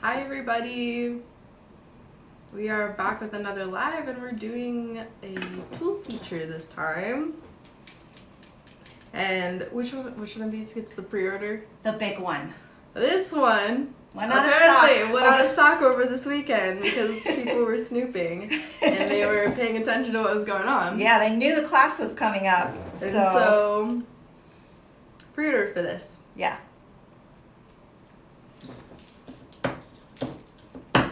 Hi everybody! We are back with another live and we're doing a tool feature this time. And which one of these gets the pre-order? The big one. This one went out of stock. Went out of stock over this weekend because people were snooping and they were paying attention to what was going on. Yeah, they knew the class was coming up. And so pre-order for this. Yeah.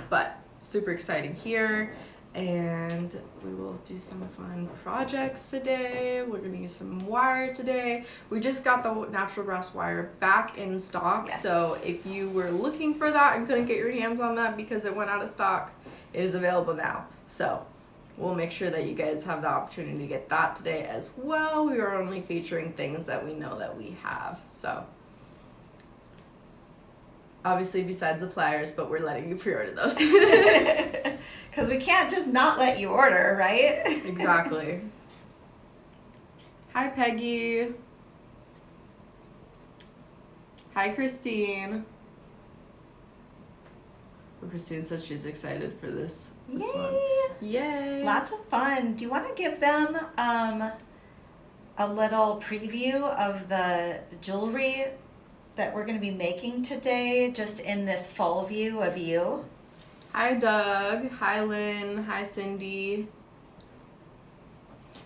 But super exciting here, and we will do some fun projects today. We're gonna use some wire today. We just got the natural grass wire back in stock, yes. So if you were looking for that and couldn't get your hands on that because it went out of stock, it is available now. So we'll make sure that you guys have the opportunity to get that today as well. We are only featuring things that we know that we have, so obviously besides the pliers, but we're letting you pre-order those. Because we can't just not let you order, right? Exactly. Hi, Peggy. Hi, Christine. Well, Christine said she's excited for this one. Yay! Lots of fun. Do you want to give them a little preview of the jewelry that we're going to be making today, just in this full view of you? Hi, Doug. Hi, Lynn. Hi, Cindy.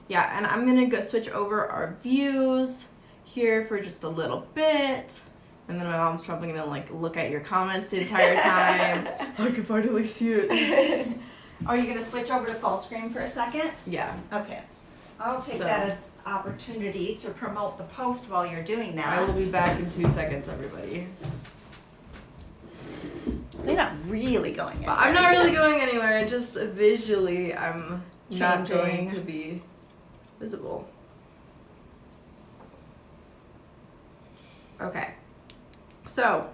Yeah, and I'm going to go switch over our views here for just a little bit. And then my mom's probably going to like look at your comments the entire time. I can finally see it. Are you going to switch over to full screen for a second? Yeah. Okay. I'll take that opportunity to promote the post while you're doing that. I will be back in 2 seconds, everybody. They're not really going anywhere. I'm not really going anywhere, just visually I'm not going to be visible. Okay, so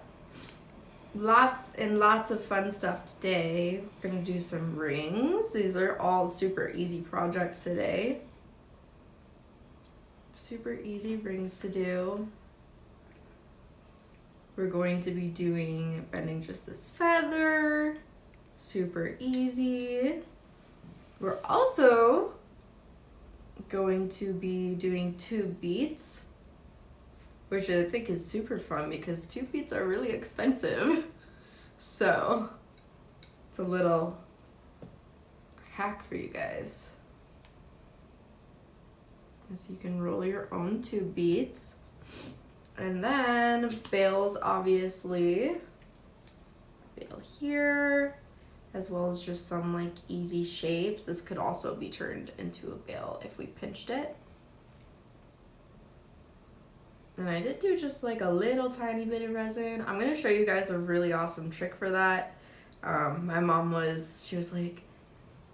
lots and lots of fun stuff today. We're gonna do some rings. These are all super easy projects today. Super easy rings to do. We're going to be bending just this feather. Super easy. We're also going to be doing tube beads, which I think is super fun because tube beads are really expensive. So it's a little hack for you guys. So you can roll your own tube beads. And then bales, obviously. Bale here, as well as just some like easy shapes. This could also be turned into a bale if we pinched it. And I did do just like a little tiny bit of resin. I'm gonna show you guys a really awesome trick for that. My mom she was like,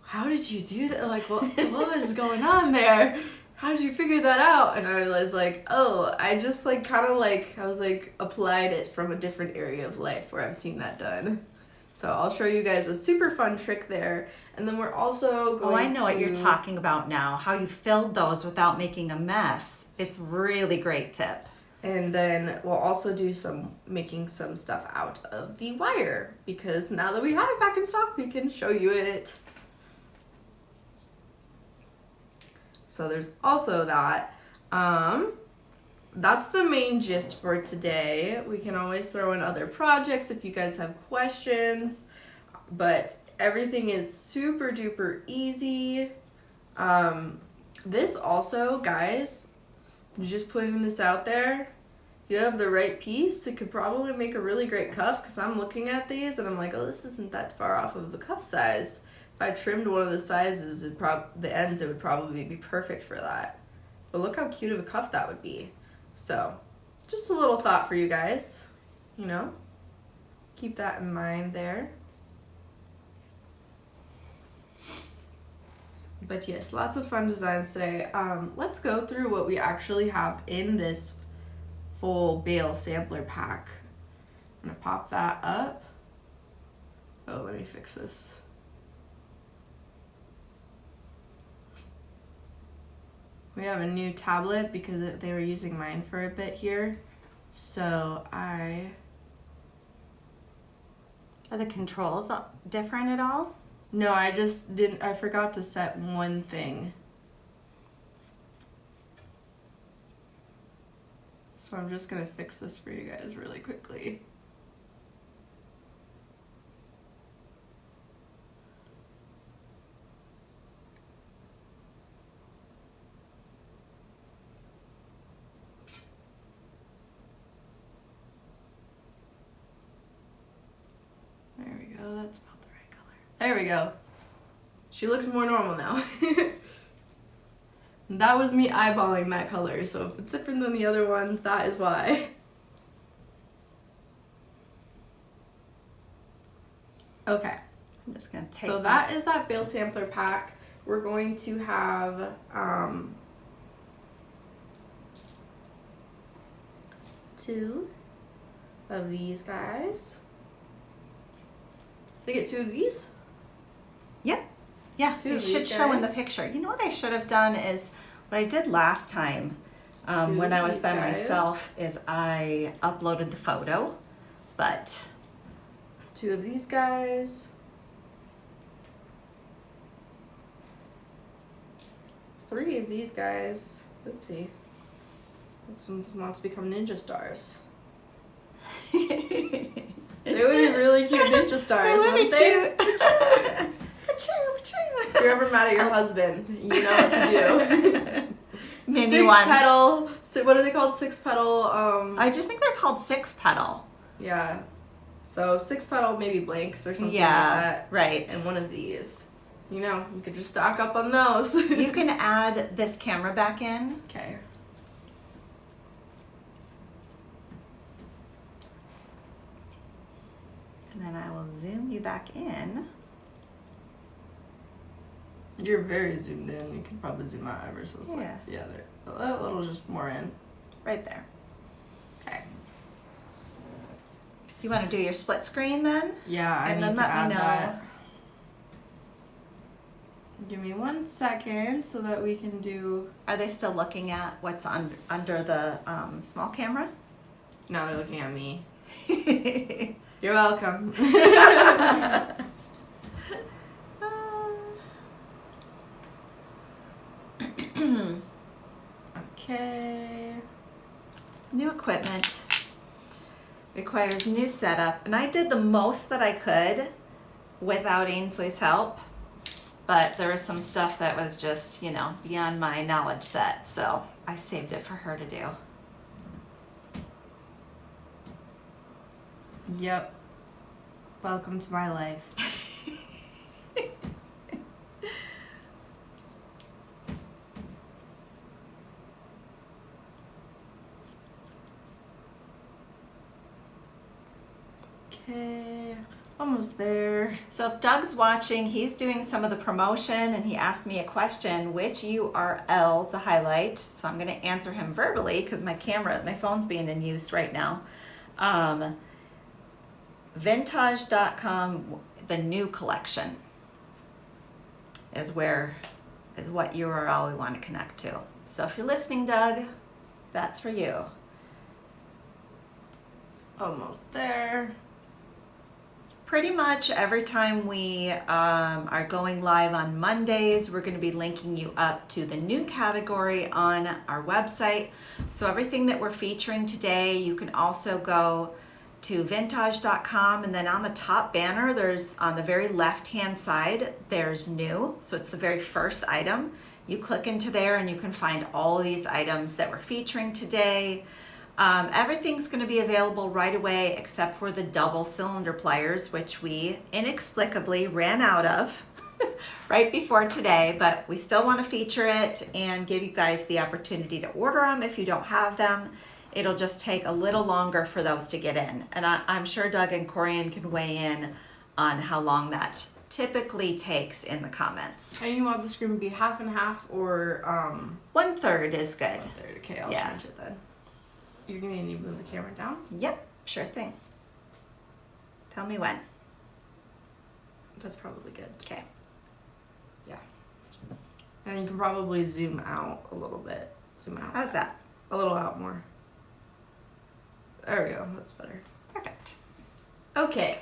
how did you do that? Like, what was going on there? How did you figure that out? And I was like, oh, I just like kind of like, I was like applied it from a different area of life where I've seen that done. So I'll show you guys a super fun trick there. And then we're also going I know what you're talking about now, how you filled those without making a mess. It's really great tip. And then we'll also do making some stuff out of the wire, because now that we have it back in stock, we can show you it. So there's also that. That's the main gist for today. We can always throw in other projects if you guys have questions, but everything is super duper easy. This also, guys, just putting this out there, if you have the right piece, it could probably make a really great cuff, because I'm looking at these and I'm like, oh, this isn't that far off of the cuff size. If I trimmed one of the sizes, the ends, it would probably be perfect for that. But look how cute of a cuff that would be. So, just a little thought for you guys, you know? Keep that in mind there. But yes, lots of fun designs today. Let's go through what we actually have in this full bale sampler pack. I'm gonna pop that up. Oh, let me fix this. We have a new tablet because they were using mine for a bit here. So I Are the controls different at all? No, I forgot to set one thing. So I'm just gonna fix this for you guys really quickly. There we go, that's about the right color. There we go. She looks more normal now. That was me eyeballing that color, so if it's different than the other ones, that is why. Okay. I'm just going to take So that is that bale sampler pack. We're going to have 2 of these guys. They get 2 of these? Yep. Yeah, Two it of should these show in the guys. picture. You know what I should have done is what I did last time when I was these by guys. myself is I uploaded the photo, but 2 of these guys. 3 of these guys. Oopsie. This one wants to become ninja stars. They would be really cute ninja stars, wouldn't they? If you're ever mad at your husband, you know what to do. Mini 6 ones. petal. What are they called? 6 petal. I just think they're called 6 petal. Yeah. So 6 petal, maybe blanks or something like Yeah, that. right. And one of these. You know, you could just stock up on those. You can add this camera back in. Okay. And then I will zoom you back in. You're very zoomed in. You can probably zoom out ever so slightly. Yeah. Yeah, there. A little just more in. Right there. Okay. You want to do your split screen then? Yeah, I And need then to let me add know. that. Give me 1 second so that we can do. Are they still looking at what's under the small camera? No, they're looking at me. You're welcome. Okay. New equipment requires new setup, and I did the most that I could without Ainsley's help, but there was some stuff that was just, you know, beyond my knowledge set, so I saved it for her to do. Yep. Welcome to my life. Okay, almost there. So if Doug's watching, he's doing some of the promotion, and he asked me a question, which URL to highlight. So I'm going to answer him verbally because my phone's being in use right now. Vintage.com, the new collection is what URL we want to connect to. So if you're listening, Doug, that's for you. Almost there. Pretty much every time we are going live on Mondays, we're going to be linking you up to the new category on our website. So everything that we're featuring today, you can also go to vintage.com, and then on the top banner, there's on the very left-hand side, there's new. So it's the very first item. You click into there and you can find all these items that we're featuring today. Everything's going to be available right away except for the double cylinder pliers, which we inexplicably ran out of right before today, but we still want to feature it and give you guys the opportunity to order them if you don't have them. It'll just take a little longer for those to get in. And I'm sure Doug and Corian can weigh in on how long that typically takes in the comments. And you want the screen to be half and half or 1/3 is good. 1/3. Okay, I'll Yeah. change it then. You're gonna need to move the camera down? Yep, sure thing. Tell me when. That's probably good. Okay. Yeah. And you can probably zoom out a little bit. Zoom out. How's that? A little out more. There we go. That's better. Perfect. Okay.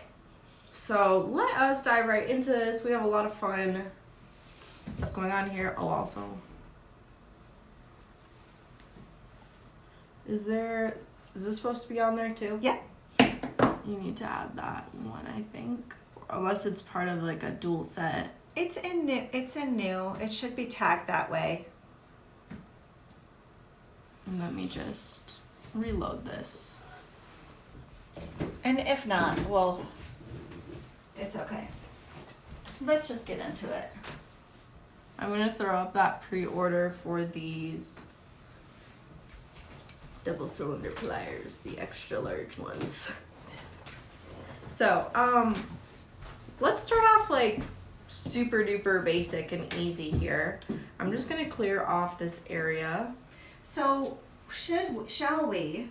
So let us dive right into this. We have a lot of fun stuff going on here. Oh, also, is this supposed to be on there too? Yeah. You need to add that one, I think. Unless it's part of like a dual set. It's in new. It should be tagged that way. And let me just reload this. And if not, well, it's okay. Let's just get into it. I'm gonna throw up that pre-order for these double cylinder pliers, the extra large ones. So, let's start off like super duper basic and easy here. I'm just gonna clear off this area. So shall we?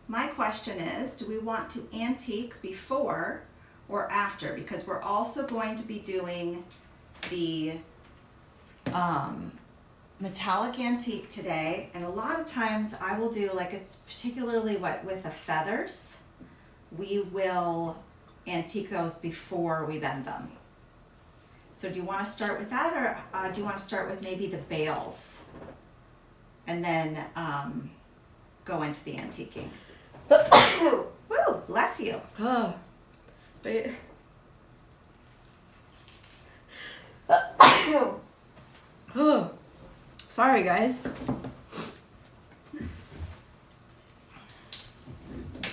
My question is, do we want to antique before or after? Because we're also going to be doing the metallic antique today, and a lot of times I will do, like, it's particularly what with the feathers, we will antique those before we bend them. So do you want to start with that, or do you want to start with maybe the bales and then go into the antiquing? Woo, bless you. Oh, wait. Oh, sorry guys.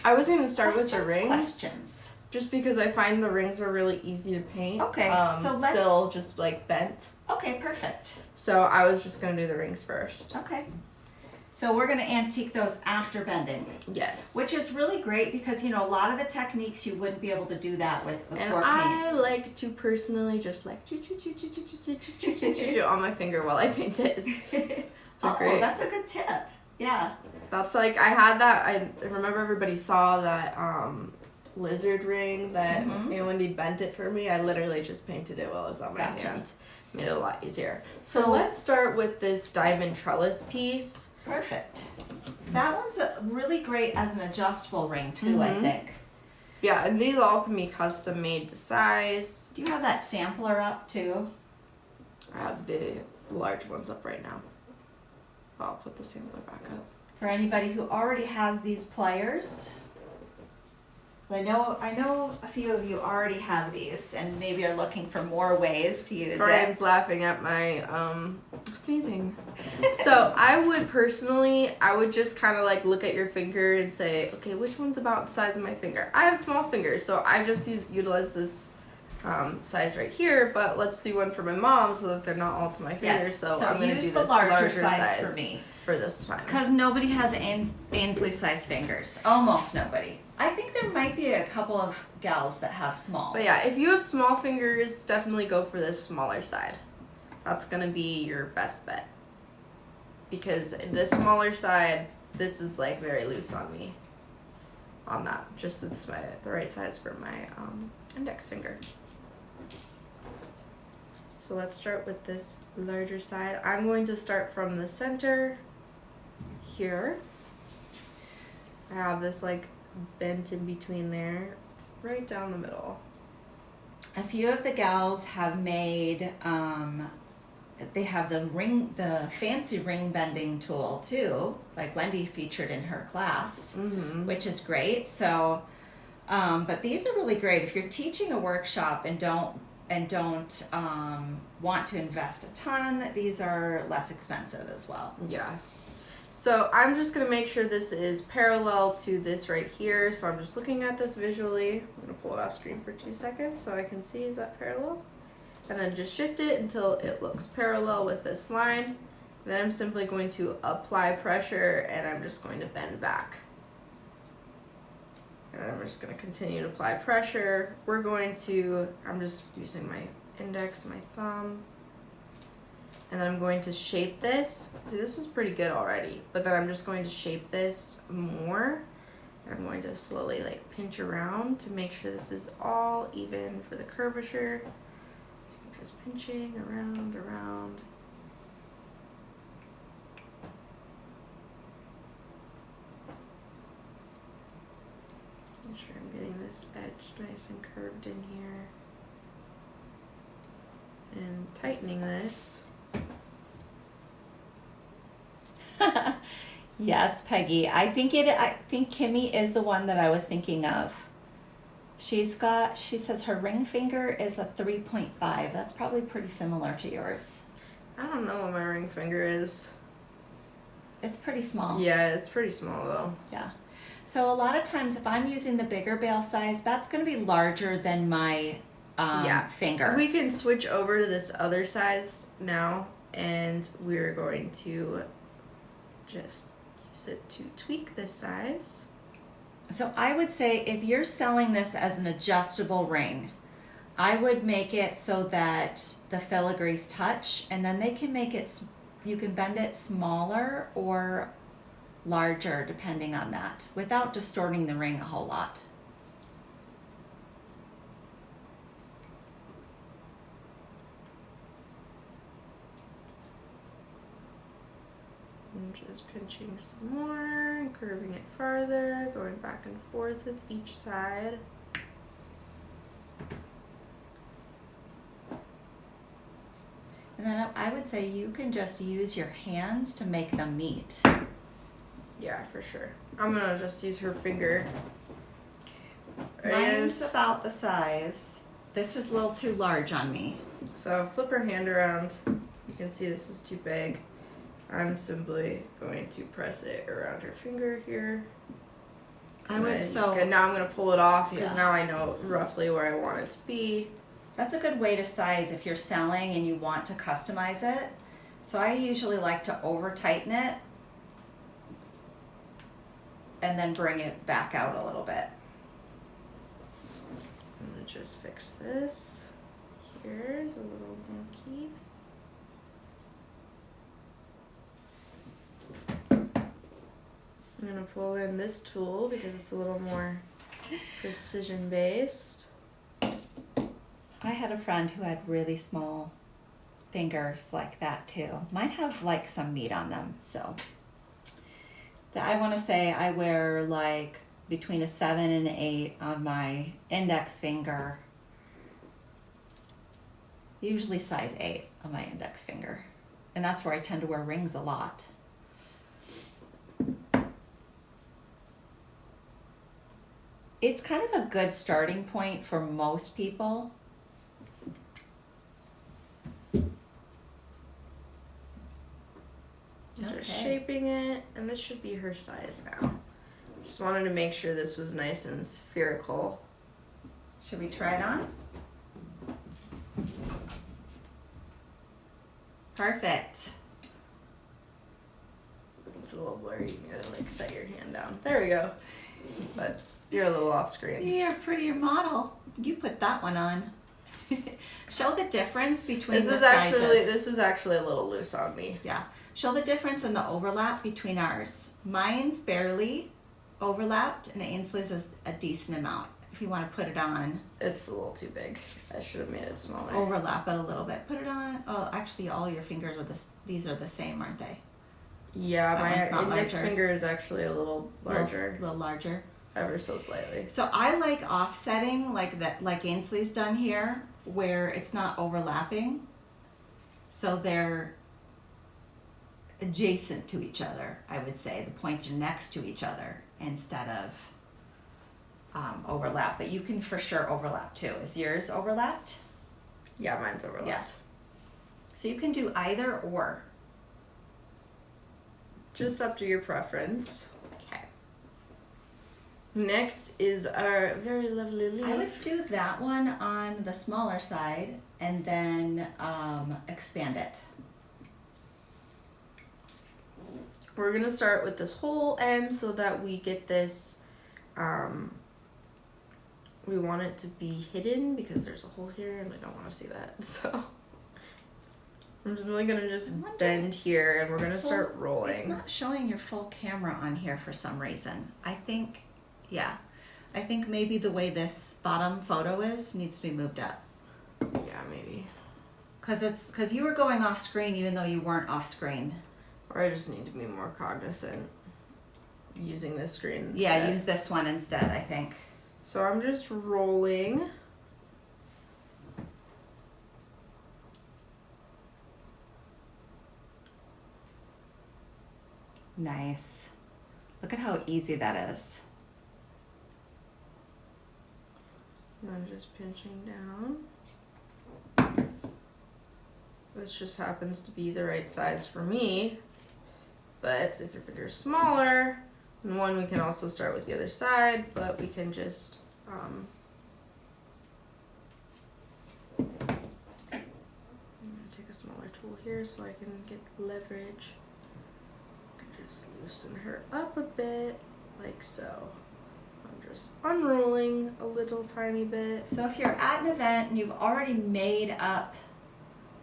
I was gonna start with the rings. Questions. Just because I find the rings are really easy to paint. Okay, so let's... Still just like bent. Okay, perfect. So I was just gonna do the rings first. Okay. So we're gonna antique those after bending. Yes. Which is really great because, you know, a lot of the techniques you wouldn't be able to do that with the cork paint. I like to personally just like on my finger while I paint it. Oh, that's a good tip. Yeah. That's like, I had that, I remember everybody saw that lizard ring that Wendy bent it for me. I literally just painted it while it was on my hand. Made it a lot easier. So let's start with this diamond trellis piece. Perfect. That one's really great as an adjustable ring too, I think. Yeah, and these all can be custom made to size. Do you have that sampler up too? I have the large ones up right now. I'll put the sampler back up. For anybody who already has these pliers, I know a few of you already have these and maybe are looking for more ways to use Brian's laughing at my sneezing. So I would just kind of like look at your finger and say, okay, which one's about the size of my finger? I have small fingers, so I just utilize this size right here, but let's do one for my mom so that they're not all to my fingers. Yes. So I'm going to do use this the larger size for me. For this time. Because nobody has Ainsley size fingers. Almost nobody. I think there might be a couple of gals that have small. But yeah, if you have small fingers, definitely go for this smaller side. That's going to be your best bet. Because this smaller side, this is like very loose on me. On that. Just it's the right size for my index finger. So let's start with this larger side. I'm going to start from the center here. I have this like bent in between there, right down the middle. A few of the gals have made, they have the fancy ring bending tool too, like Wendy featured in her class, which is great. So, but these are really great if you're teaching a workshop and don't want to invest a ton. These are less expensive as well. Yeah. So I'm just going to make sure this is parallel to this right here. So I'm just looking at this visually. I'm going to pull it off screen for 2 seconds so I can see, is that parallel? And then just shift it until it looks parallel with this line. Then I'm simply going to apply pressure and I'm just going to bend back. And then I'm just going to continue to apply pressure. I'm just using my index and my thumb. And then I'm going to shape this. See, this is pretty good already. But then I'm just going to shape this more. And I'm going to slowly like pinch around to make sure this is all even for the curvature. So I'm just pinching around. Make sure I'm getting this edge nice and curved in here. I'm tightening this. Yes, Peggy. I think Kimmy is the one that I was thinking of. She says her ring finger is a 3.5. That's probably pretty similar to yours. I don't know what my ring finger is. It's pretty small. Yeah, it's pretty small though. Yeah. So a lot of times if I'm using the bigger bale size, that's going to be larger than my finger. We can switch over to this other size now, and we're going to just use it to tweak this size. So I would say if you're selling this as an adjustable ring, I would make it so that the filigrees touch, and then they can make it, you can bend it smaller or larger depending on that, without distorting the ring a whole lot. I'm just pinching some more, curving it farther, going back and forth with each side. And then I would say you can just use your hands to make them meet. Yeah, for sure. I'm gonna just use her finger. Mine's about the size. This is a little too large on me. So flip her hand around. You can see this is too big. I'm simply going to press it around her finger here. And now I'm gonna pull it off because now I know roughly where I want it to be. That's a good way to size if you're selling and you want to customize it. So I usually like to over tighten it and then bring it back out a little bit. I'm gonna just fix this. Here's a little wonky. I'm gonna pull in this tool because it's a little more precision based. I had a friend who had really small fingers like that too. Mine have like some meat on them, so. I want to say I wear like between a 7 and an 8 on my index finger. Usually size 8 on my index finger. And that's where I tend to wear rings a lot. It's kind of a good starting point for most people. Just shaping it, and this should be her size now. Just wanted to make sure this was nice and spherical. Should we try it on? Perfect. It's a little blurry. You need to like set your hand down. There we go. But you're a little off screen. You're a prettier model. You put that one on. Show the difference between the sizes. This is actually a little loose on me. Yeah. Show the difference in the overlap between ours. Mine's barely overlapped, and Ainsley's is a decent amount. If you want to put it on. It's a little too big. I should have made it smaller. Overlap it a little bit. Put it on. Oh, actually, all your fingers are these are the same, aren't they? Yeah, my index finger is actually a little larger. A little larger. Ever so slightly. So I like offsetting like that, like Ainsley's done here, where it's not overlapping. So they're adjacent to each other, I would say. The points are next to each other instead of overlap. But you can for sure overlap too. Is yours overlapped? Yeah, mine's overlapped. Yeah. So you can do either or. Just up to your preference. Okay. Next is our very lovely leaf. I would do that one on the smaller side and then expand it. We're going to start with this whole end so that we get this, we want it to be hidden because there's a hole here and I don't want to see that. So I'm just really going to just bend here and we're going to start rolling. It's not showing your full camera on here for some reason. I think maybe the way this bottom photo is needs to be moved up. Yeah, maybe. Because you were going off screen even though you weren't off screen. Or I just need to be more cognizant using this screen instead. Yeah, use this one instead, I think. So I'm just rolling. Nice. Look at how easy that is. And I'm just pinching down. This just happens to be the right size for me. But if your finger's smaller, then one, we can also start with the other side, but we can just I'm gonna take a smaller tool here so I can get leverage. I can just loosen her up a bit, like so. I'm just unrolling a little tiny bit. So if you're at an event and you've already made up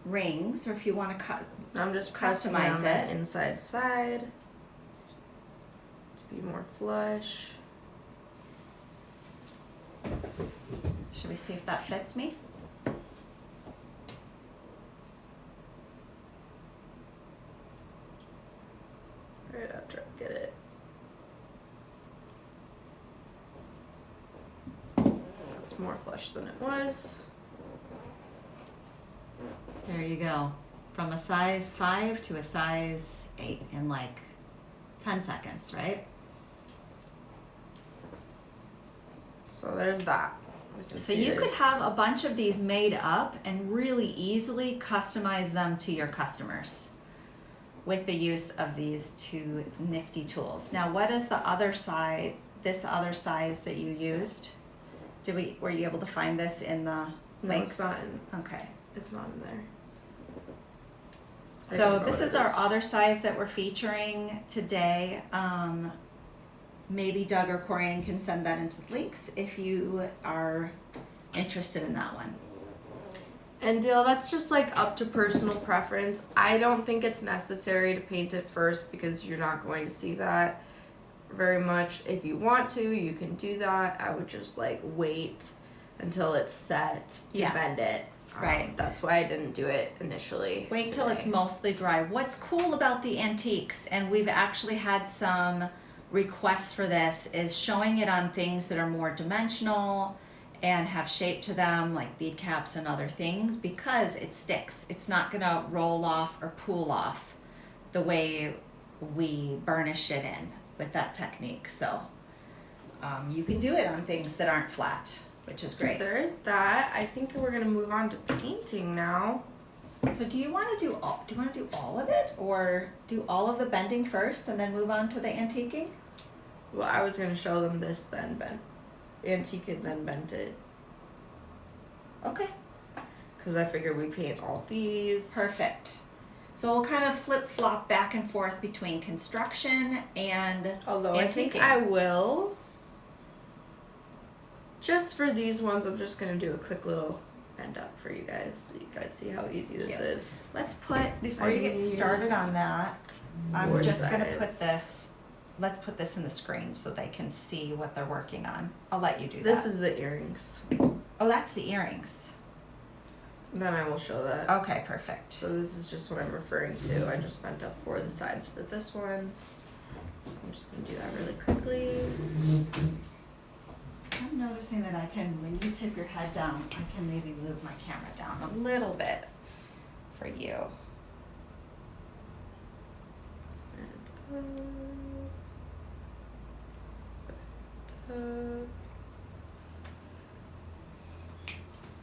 rings, or if you want to I'm just pressing customize on that it. inside side to be more flush. Should we see if that fits me? Right after I get it. That's more flush than it was. There you go. From a size 5 to a size 8 in like 10 seconds, right? So there's that. So you could have a bunch of these made up and really easily customize them to your customers with the use of these two nifty tools. Now, what is the other side, this other size that you used? Were you able to find this in the links? No, it's not in, okay. it's not in there. So this is our other size that we're featuring today. Maybe Doug or Corian can send that into the links if you are interested in that one. And Dale, that's just like up to personal preference. I don't think it's necessary to paint it first because you're not going to see that very much. If you want to, you can do that. I would just like wait until it's set to bend it. Right. That's why I didn't do it initially. Wait till it's mostly dry. What's cool about the antiques, and we've actually had some requests for this, is showing it on things that are more dimensional and have shape to them, like bead caps and other things, because it sticks. It's not gonna roll off or pool off the way we burnish it in with that technique. So you can do it on things that aren't flat, which is great. So there's that. I think we're gonna move on to painting now. So do you want to do all of it, or do all of the bending first and then move on to the antiquing? Well, I was gonna show them this, then bend, antique and then bend it, Okay, because I figured we paint all these. perfect. So we'll kind of flip-flop back and forth between construction and Although I think antiquing. I will. Just for these ones, I'm just gonna do a quick little bend up for you guys, so you guys see how easy this is. Let's put, before you get started on that, I'm just gonna put sides. let's put this in the screen so they can see what they're working on. I'll let you do This that. is the earrings. Oh, that's the earrings. Then I will show that. Okay, perfect. So this is just what I'm referring to. I just bent up for the sides for this one. So I'm just gonna do that really quickly. I'm noticing that I can, when you tip your head down, I can maybe move my camera down a little bit for you.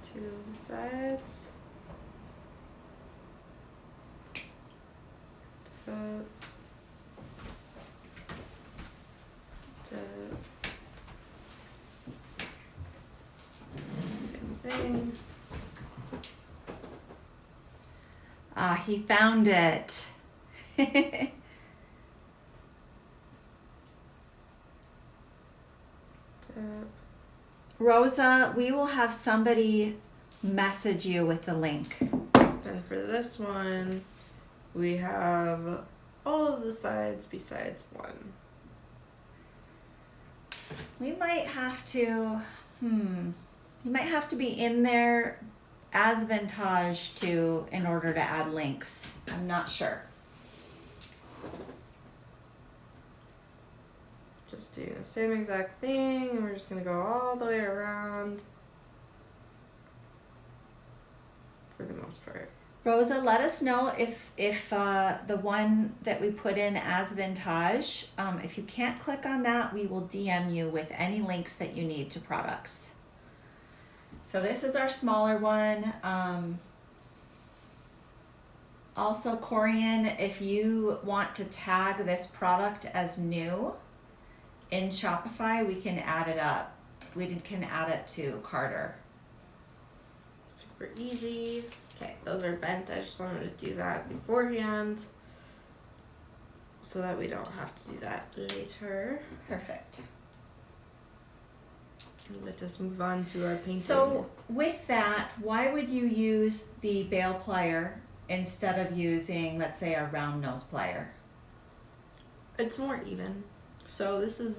To the sides. Up. Same thing. Ah, he found it. Rosa, we will have somebody message you with the link. Then for this one, we have all of the sides besides one. We might have to, you might have to be in there as vintage in order to add links. I'm not sure. Just doing the same exact thing, and we're just gonna go all the way around for the most part. Rosa, let us know if the one that we put in as vintage, if you can't click on that, we will DM you with any links that you need to products. So this is our smaller one. Also, Corian, if you want to tag this product as new in Shopify, we can add it up. We can add it to Carter. Super easy. Okay, those are bent. I just wanted to do that beforehand so that we don't have to do that later. Perfect. Let us move on to our painting. So with that, why would you use the bale plier instead of using, let's say, a round nose plier? It's more even. So this is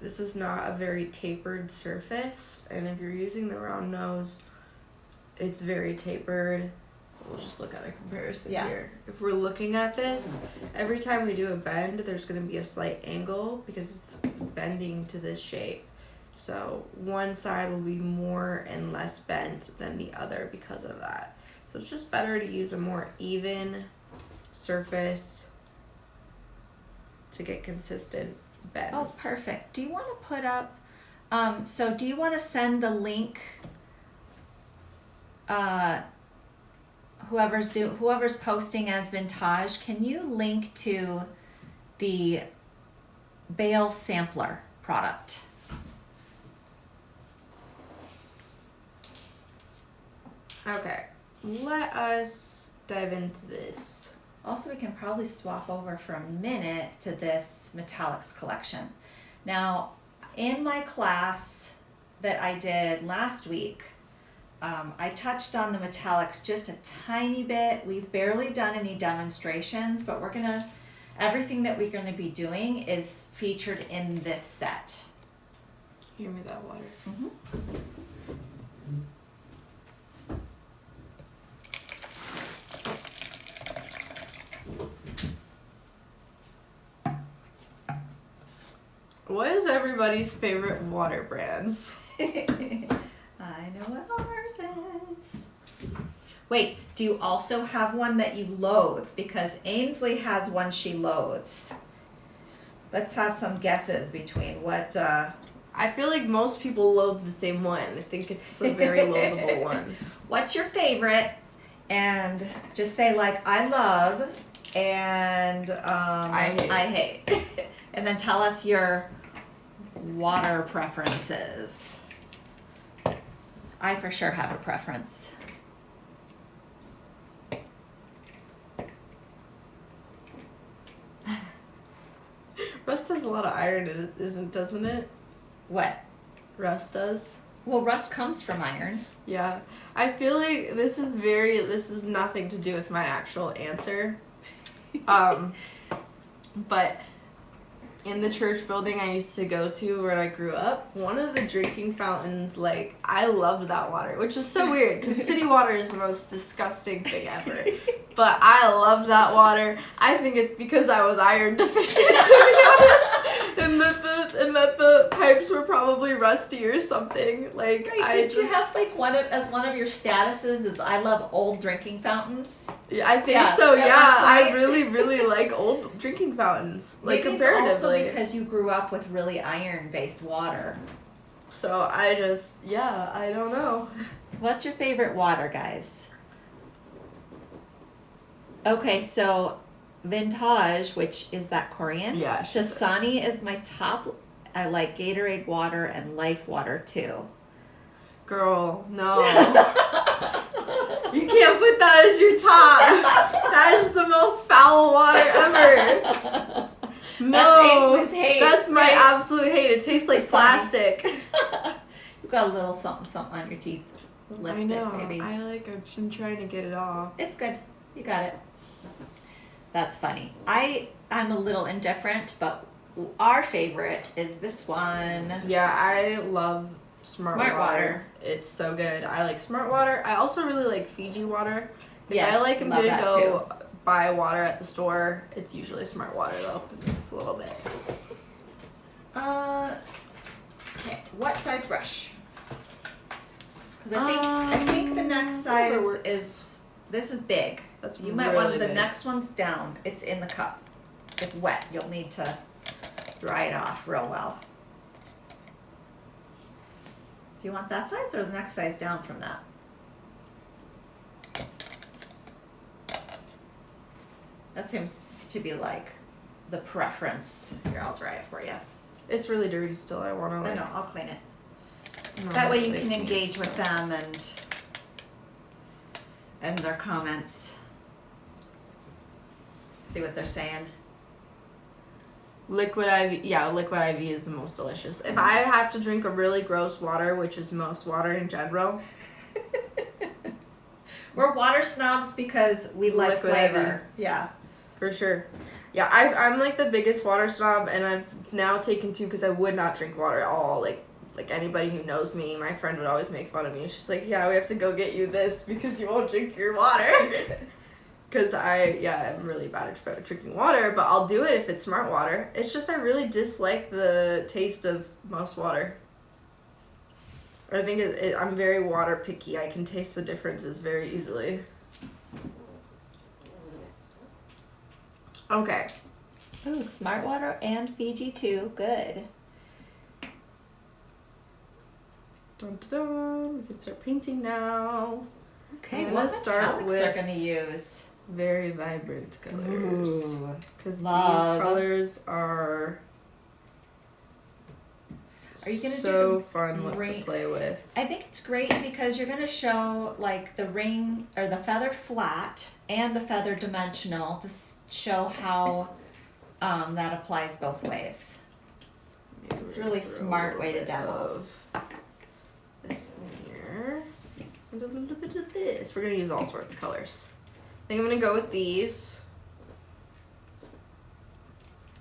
this is not a very tapered surface, and if you're using the round nose, it's very tapered. We'll just look at a comparison here. If we're looking at this, every time we do a bend, there's going to be a slight angle because it's bending to this shape. So one side will be more and less bent than the other because of that. So it's just better to use a more even surface to get consistent bends. Oh, perfect. Do you want to put up, so do you want to send the link, whoever's posting as vintage, can you link to the bale sampler product? Okay, let us dive into this. Also, we can probably swap over for a minute to this metallics collection. Now, in my class that I did last week, I touched on the metallics just a tiny bit. We've barely done any demonstrations, but everything that we're gonna be doing is featured in this set. Can you hear me that water? Mm-hmm. What is everybody's favorite water brands? I know what ours is. Wait, do you also have one that you loathe? Because Ainsley has one she loathes. Let's have some guesses between what... I feel like most people loathe the same one. I think it's a very loathable one. What's your favorite? And just say like, I love, and I hate. And then tell us your water preferences. I for sure have a preference. Rust has a lot of iron in it, doesn't it? What? Rust does. Well, rust comes from iron. Yeah. I feel like this is nothing to do with my actual answer. But in the church building I used to go to where I grew up, one of the drinking fountains, like, I loved that water, which is so weird because city water is the most disgusting thing ever. But I love that water. I think it's because I was iron deficient, to be honest, and that the pipes were probably rusty or something. Like, Wait, you have like one of your statuses is I love old drinking fountains? Yeah, I think so. Yeah, I really like old drinking fountains. Like, maybe comparatively. It's also because you grew up with really iron-based water. So I don't know. What's your favorite water, guys? Okay, so Vintage, which is that Korean. Yeah. Dasani is my top. I like Gatorade water and Life water too. Girl, no. You can't put that as your top. That is the most foul water ever. No. That's Ainsley's hate. That's my absolute hate. It tastes like plastic. You've got a little something on your teeth. Lipstick, I know. maybe. I've been trying to get it off. It's good. You got it. That's funny. I'm a little indifferent, but our favorite is this one. Yeah, I love Smart water. It's so good. I like Smart water. I also really like Fiji water. If Yes, I like am love gonna that go buy water at the store, it's usually Smart water though, because it's a little bit. Okay. What size brush? Because I think the next size is this is big. That's You might really want the big. next one's down. It's in the cup. It's wet. You'll need to dry it off real well. Do you want that size or the next size down from that? That seems to be like the preference. Here, I'll dry it for you. It's really dirty still. I want to I like. know, I'll clean it. No, That way you like can these. engage with them and their comments. See what they're saying. Liquid IV, yeah, liquid IV is the most delicious. If I have to drink a really gross water, which is most water in general, We're water snobs because we like Liquid flavor. Yeah. for sure. Yeah, I'm like the biggest water snob, and I've now taken to because I would not drink water at all. Like anybody who knows me, my friend would always make fun of me. She's like, "Yeah, we have to go get you this because you won't drink your water." Because I'm really bad at drinking water, but I'll do it if it's smart water. It's just I really dislike the taste of most water. I think I'm very water picky. I can taste the differences very easily. Okay. Ooh, smart water and Fiji too. Good. Dun, dun, dun. We can start painting now. Okay, I'm what gonna start metallics with are going to use? very vibrant colors. Ooh, Because these love. colors are you gonna do so the fun to ring? play with. I think it's great because you're going to show like the ring or the feather flat and the feather dimensional to show how that applies both ways. Maybe It's we're a really gonna throw smart a way to little bit demo. of this in here. And a little bit of this. We're going to use all sorts of colors. I think I'm going to go with these.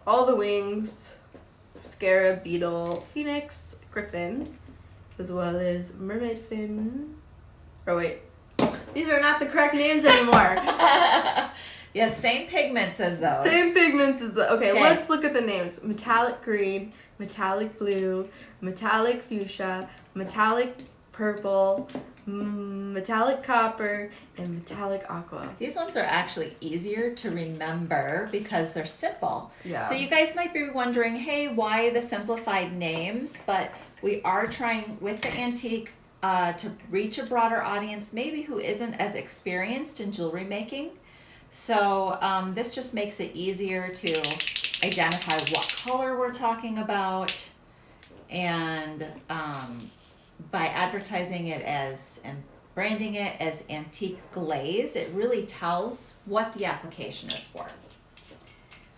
All the wings. Scarab, beetle, phoenix, griffin, as well as mermaid fin. Oh wait, these are not the correct names anymore. Yeah, same pigments as those. Same pigments as the. Okay, Okay. let's look at the names: metallic green, metallic blue, metallic fuchsia, metallic purple, metallic copper, and metallic aqua. These ones are actually easier to remember because they're simple. Yeah. So you guys might be wondering, hey, why the simplified names? But we are trying with the antique to reach a broader audience, maybe who isn't as experienced in jewelry making. So this just makes it easier to identify what color we're talking about, and by advertising it as and branding it as Antique Glaze, it really tells what the application is for.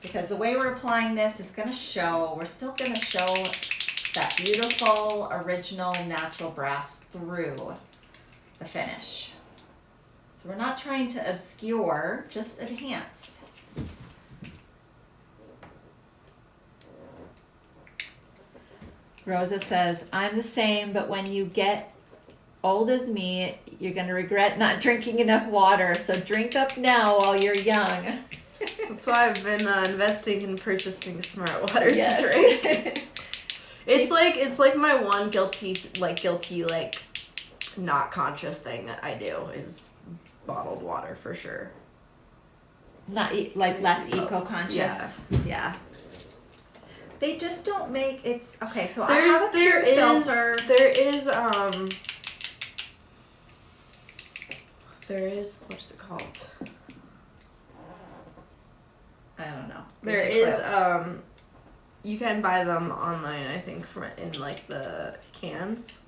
Because the way we're applying this is going to show, we're still going to show that beautiful, original, natural brass through the finish. So we're not trying to obscure, just enhance. Rosa says, I'm the same, but when you get old as me, you're going to regret not drinking enough water. So drink up now while you're young. That's why I've been investing in purchasing smart water to drink. Yes. It's like my one guilty not conscious thing that I do is bottled water for sure. Not like less Yeah. eco-conscious. Yeah. They just don't make it's okay. So There I have a pure filter. There is what is it called? I don't know. There Give me a is clue. you can buy them online, I think, from in like the cans,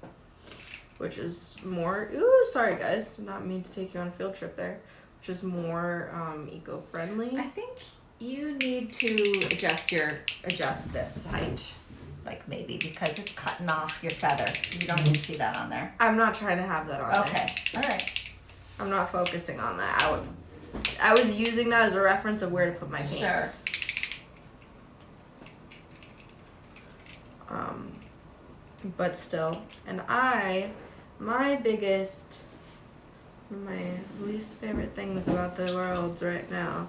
which is more. Ooh, sorry guys, did not mean to take you on a field trip there. Which is more eco-friendly. I think you need to adjust this height, like maybe because it's cutting off your feather. You don't even see that on there. I'm not trying to have that on there. Okay, all right. I'm not focusing on that. I was using that as a reference of where to put my paints. But still, and my least favorite things about the world right now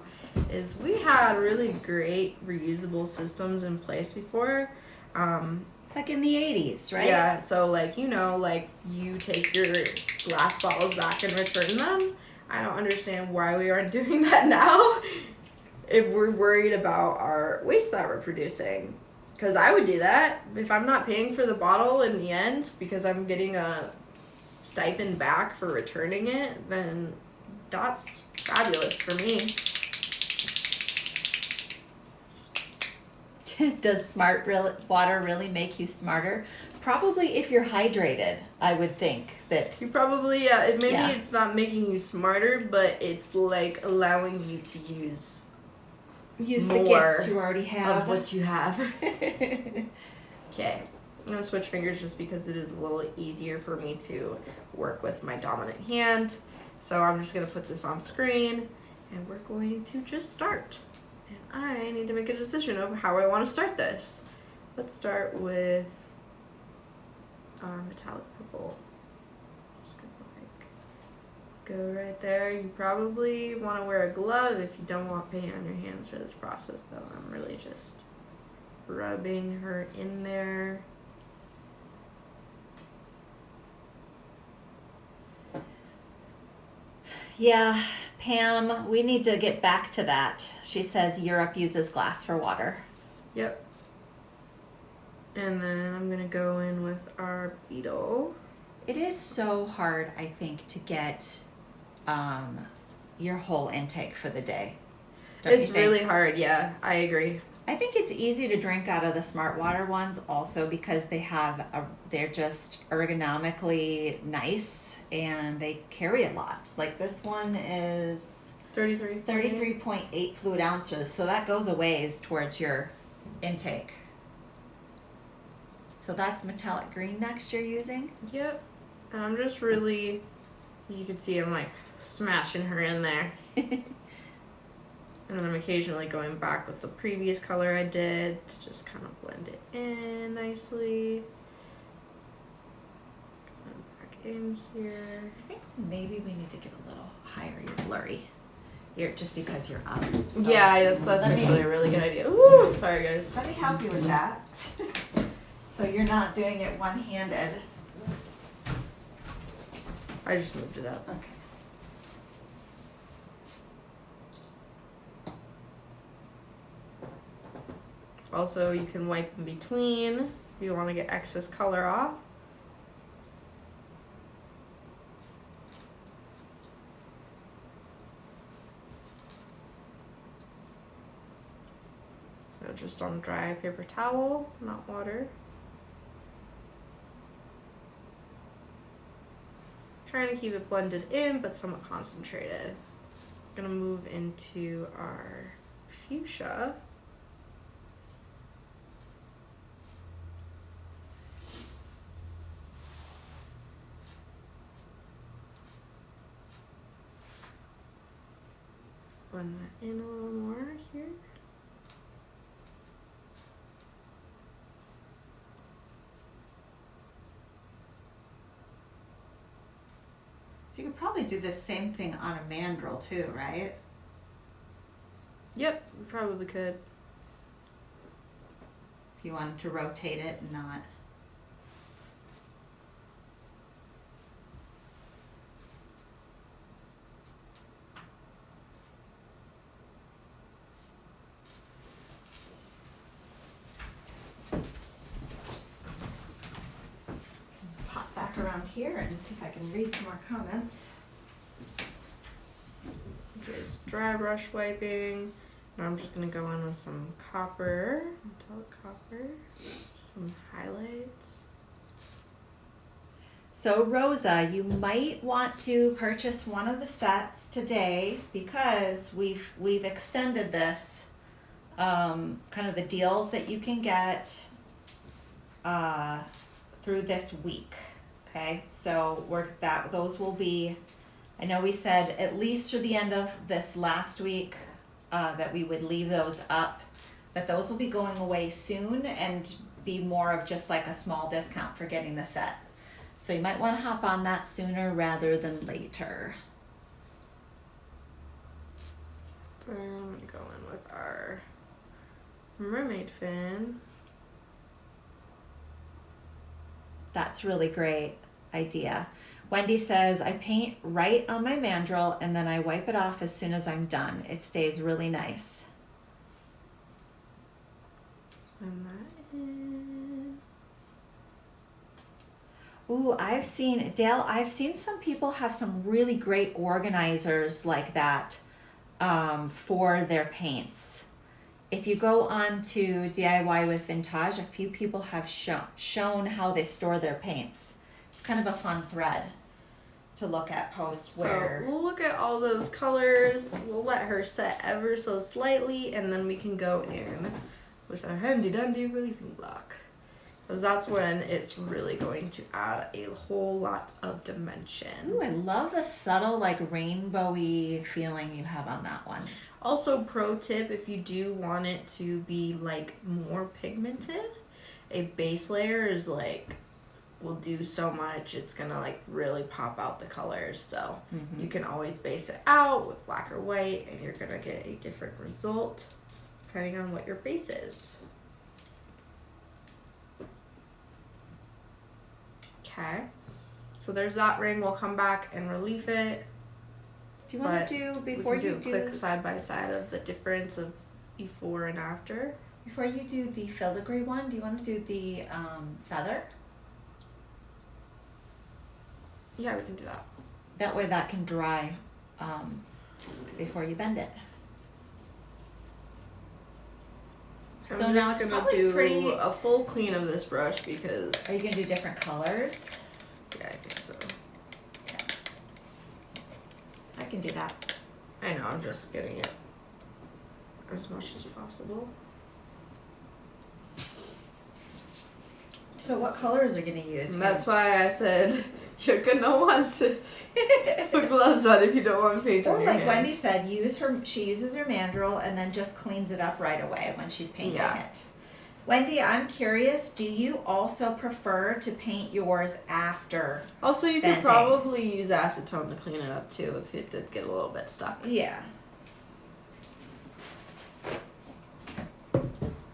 is we had really great reusable systems in place before. Like in the 80s, right? Yeah, so like you take your glass bottles back and return them. I don't understand why we aren't doing that now if we're worried about our waste that we're producing. Because I would do that if I'm not paying for the bottle in the end because I'm getting a stipend back for returning it, then that's fabulous for me. Does water really make you smarter? Probably if you're hydrated, I would think that. You probably, maybe it's not making you smarter, but it's like allowing you to use the gifts you already have. Of what you have. Okay. I'm going to switch fingers just because it is a little easier for me to work with my dominant hand. So I'm just going to put this on screen and we're going to just start. And I need to make a decision of how I want to start this. Let's start with our metallic purple. Just gonna go right there. You probably want to wear a glove if you don't want paint on your hands for this process though. I'm really just rubbing her in there. Yeah, Pam, we need to get back to that. She says Europe uses glass for water. Yep. And then I'm going to go in with our beetle. It is so hard, I think, to get your whole intake for the day. It's really hard, yeah. I agree. I think it's easy to drink out of the Smart Water ones also because they're just ergonomically nice and they carry a lot. Like this one is 33.8 fluid ounces, so that goes a ways towards your intake. So that's metallic green next you're using? Yep. And I'm just really, as you can see, I'm like smashing her in there. And then I'm occasionally going back with the previous color I did to just kind of blend it in nicely. Going back in here. I think maybe we need to get a little higher. You're blurry. Just because you're up. So yeah, that's actually a really good idea. Ooh, sorry guys. Let me help you with that. So you're not doing it one-handed. I just moved it up. Okay. Also, you can wipe in between if you want to get excess color off. So just on dry paper towel, not water. Trying to keep it blended in, but somewhat concentrated. I'm gonna move into our fuchsia. Blend that in a little more here. So you could probably do the same thing on a mandrel too, right? Yep, we probably could. If you wanted to rotate it and not. Pop back around here and see if I can read some more comments. Just dry brush wiping. And I'm just gonna go in with some copper, metallic copper, some highlights. So Rosa, you might want to purchase one of the sets today because we've extended this, kind of the deals that you can get through this week. Okay, so those will be, I know we said at least through the end of this last week that we would leave those up, but those will be going away soon and be more of just like a small discount for getting the set. So you might want to hop on that sooner rather than later. Then I'm gonna go in with our mermaid fin. That's really great idea. Wendy says, I paint right on my mandrel and then I wipe it off as soon as I'm done. It stays really nice. And that in. Ooh, I've seen, Dale, I've seen some people have some really great organizers like that for their paints. If you go on to DIY with Vintage, a few people have shown how they store their paints. It's kind of a fun thread to look at posts where... So we'll look at all those colors. We'll let her set ever so slightly, and then we can go in with our handy dandy relieving block. Because that's when it's really going to add a whole lot of dimension. Ooh, I love the subtle, like, rainbowy feeling you have on that one. Also, pro tip, if you do want it to be, like, more pigmented, a base layer is, like, will do so much. It's gonna, like, really pop out the colors. So you can always base it out with black or white, and you're gonna get a different result depending on what your base is. Okay, so there's that ring. We'll come back and relief it. Do you want to do, before you do... quick side by side of the difference of before and after. Before you do the filigree one, do you want to do the feather? Yeah, we can do that. That way that can dry before you bend it. So I'm now just it's gonna probably do pretty... a full clean of this brush because... Are you going to do different colors? Yeah, I think so. Okay. I can do that. I know, I'm just getting it as much as possible. So what colors are you going to use? And that's why I said you're gonna want to put gloves on if you don't want paint on Or your like hand. Wendy said, she uses her mandrel and then just cleans it up right away when she's painting it. Wendy, I'm curious, do you also prefer to paint yours after? Also, you venting? could probably use acetone to clean it up too if it did get a little bit stuck. Yeah.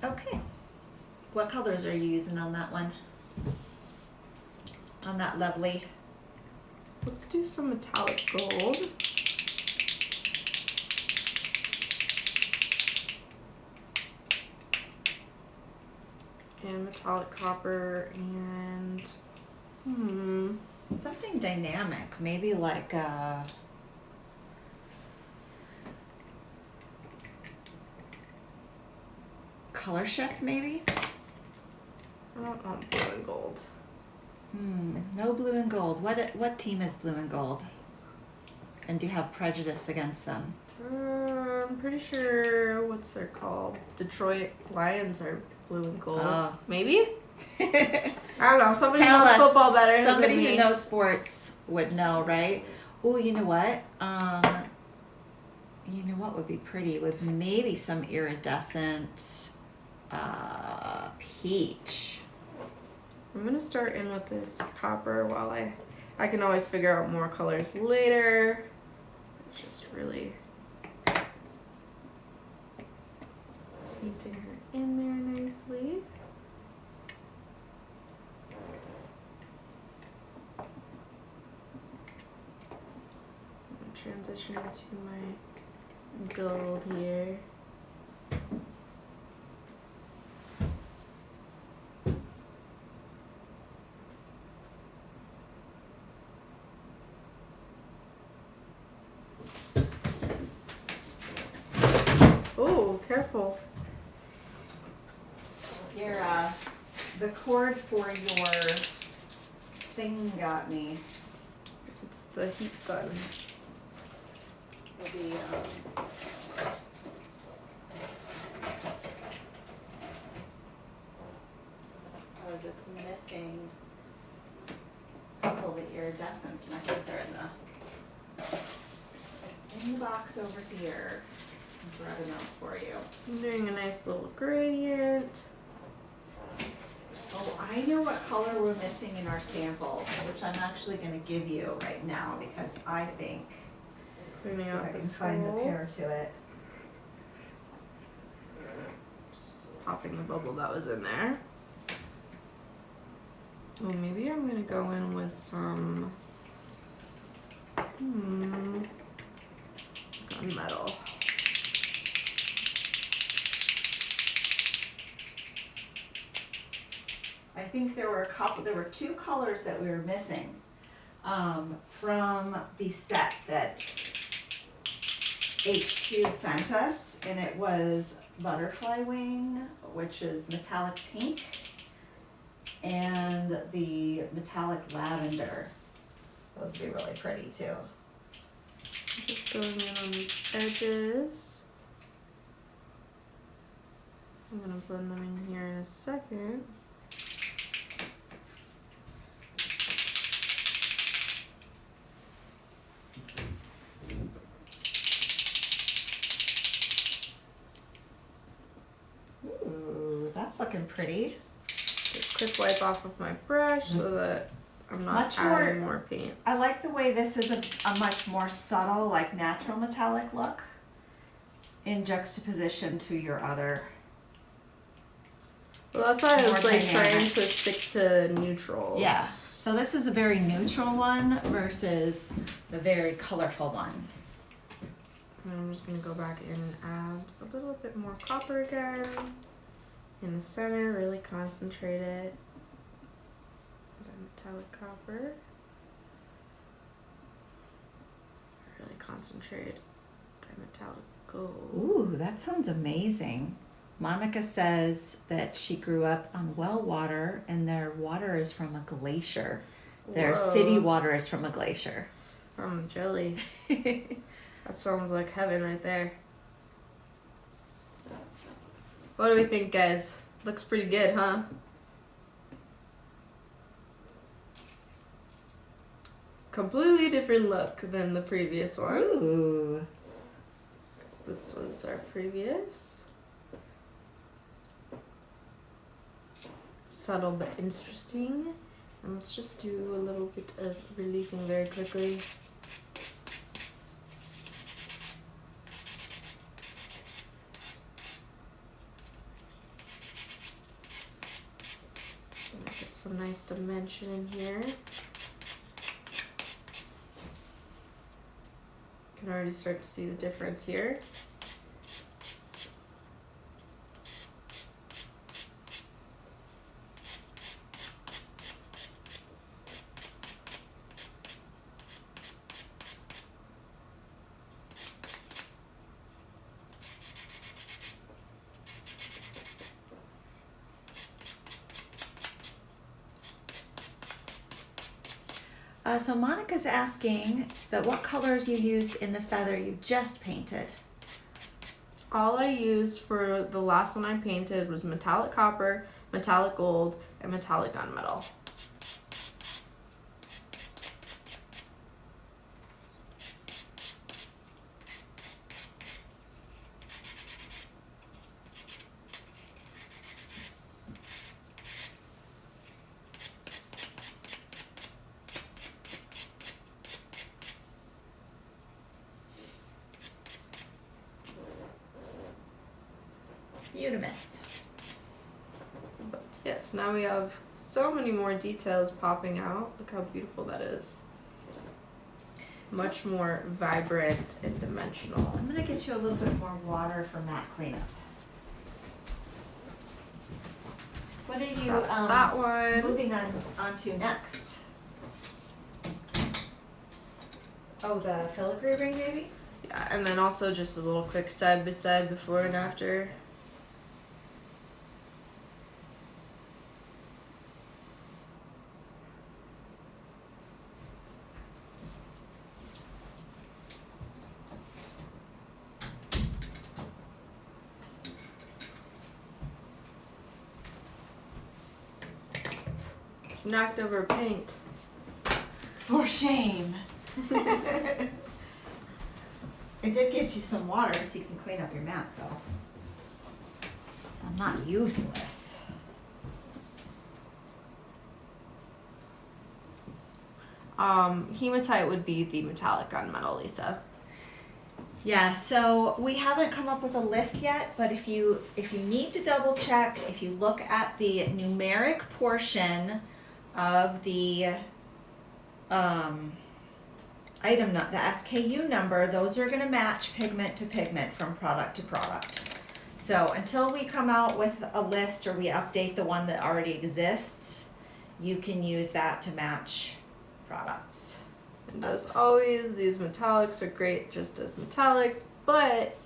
Okay. What colors are you using on that one? On that lovely... Let's do some metallic gold. And metallic copper and something dynamic, maybe like color shift maybe? I don't want blue and gold. No blue and gold. What team is blue and gold? And do you have prejudice against them? I'm pretty sure, what's they're called? Detroit Lions are blue and gold. Maybe? I don't know. Somebody who knows football better than Somebody me. who knows sports would know, right? Oh, you know what? You know what would be pretty? With maybe some iridescent peach. I'm gonna start in with this copper while I can always figure out more colors later. It's just really painting her in there nicely. I'm transitioning to my gold here. Oh, careful. Your the cord for your thing got me. It's the heat gun. Will be I was just missing a couple of the iridescents, and I think they're in the box over here. I'm grabbing those for you. I'm doing a nice little gradient. Oh, I know what color we're missing in our samples, which I'm actually going to give you right now because I think Cleaning if out I can this find the hole. pair to it. Just popping the bubble that was in there. Oh, maybe I'm gonna go in with some gunmetal. I think there were two colors that we were missing from the set that HQ sent us, and it was butterfly wing, which is metallic pink, and the metallic lavender. Those would be really pretty too. Just going in on these edges. I'm gonna blend them in here in a second. Ooh, that's looking pretty. Just quick wipe off of my brush so that I'm not adding more paint. I like the way this is a much more subtle, like natural metallic look in juxtaposition to your other. Well, that's why I was like dynamic. trying to stick to neutrals. Yeah. So this is a very neutral one versus the very colorful one. And I'm just gonna go back in and add a little bit more copper again. In the center, really concentrate it. The metallic copper. Really concentrate the metallic gold. Ooh, that sounds amazing. Monica says that she grew up on well water and their water is from a glacier. Their Whoa. city water is from a glacier. I'm jelly. That sounds like heaven right there. What do we think, guys? Looks pretty good, huh? Completely different look than the previous one. Ooh. 'Cause this was our previous. Subtle but interesting. And let's just do a little bit of reliefing very quickly. Get some nice dimension in here. You can already start to see the difference here. So Monica's asking that what colors you use in the feather you just painted. All I used for the last one I painted was metallic copper, metallic gold, and metallic gunmetal. Unimus. But yes, now we have so many more details popping out. Look how beautiful that is. Much more vibrant and dimensional. I'm gonna get you a little bit more water for mat cleanup. What are you That's that one. moving onto next? Oh, the filigree ring, maybe? Yeah, and then also just a little quick side by side before and after. Knocked over paint. For shame. I did get you some water so you can clean up your mat, though. So I'm not useless. Hematite would be the metallic gunmetal, Lisa. Yeah, so we haven't come up with a list yet, but if you need to double check, if you look at the numeric portion of the item, the SKU number, those are gonna match pigment to pigment from product to product. So until we come out with a list or we update the one that already exists, you can use that to match products. And as always, these metallics are great just as metallics, but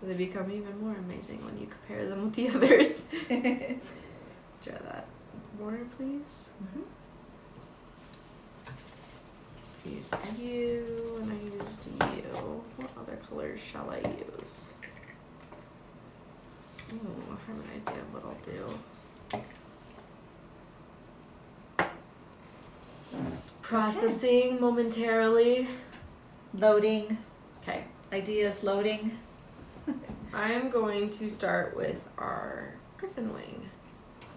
they become even more amazing when you compare them with the others. Try that more, please. Used you, and I used you. What other colors shall I use? Ooh, I have an idea of what I'll do. Processing momentarily. Loading, Okay. ideas loading. I am going to start with our griffin wing.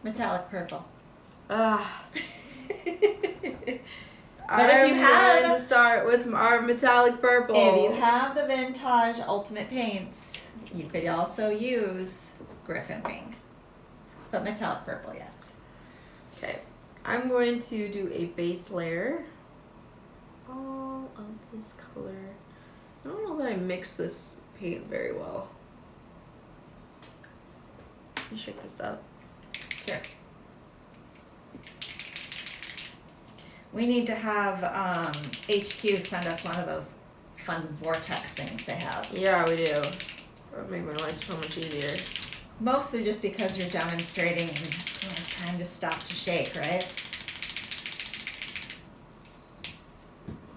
Metallic purple. Ah. But if you have- going to start with our metallic purple. If you have the Vintage Ultimate Paints, you could also use Griffin Wing. But metallic purple, yes. Okay, I'm going to do a base layer. All of this color. I don't know that I mix this paint very well. Can you shake this up? Sure. We need to have HQ send us one of those fun vortex things they have. Yeah, we do. That would make my life so much easier. Mostly just because you're demonstrating and it's time to stop to shake, right?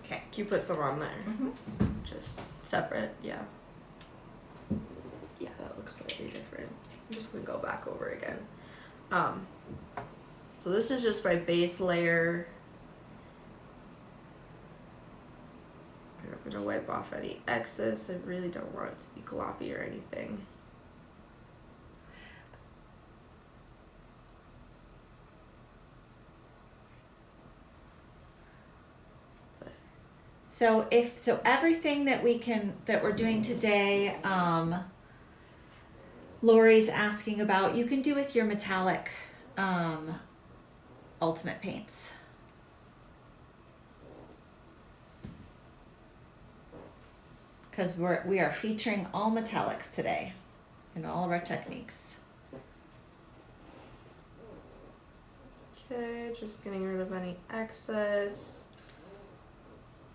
Okay. Can you put some on there? Just separate, yeah. Yeah, that looks slightly different. I'm just gonna go back over again. So this is just my base layer. I'm gonna wipe off any excess. I really don't want it to be gloppy or anything. So everything that we're doing today, Lori's asking about, you can do with your metallic Ultimate Paints. Because we are featuring all metallics today in all of our techniques. Okay, just getting rid of any excess.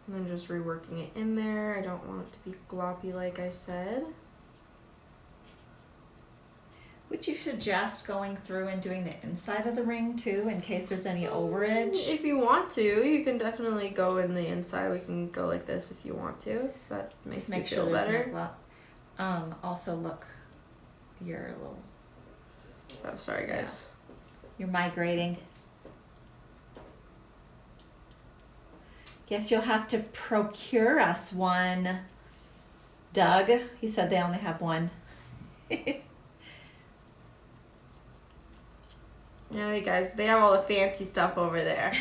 And then just reworking it in there. I don't want it to be gloppy like I said. Would you suggest going through and doing the inside of the ring too, in case there's any overage? If you want to, you can definitely go in the inside. We can go like this if you want to. If that makes you feel better. Also look, you're a little... Oh, sorry guys. You're migrating. Guess you'll have to procure us one, Doug. He said they only have one. Yeah, you guys, they have all the fancy stuff over there.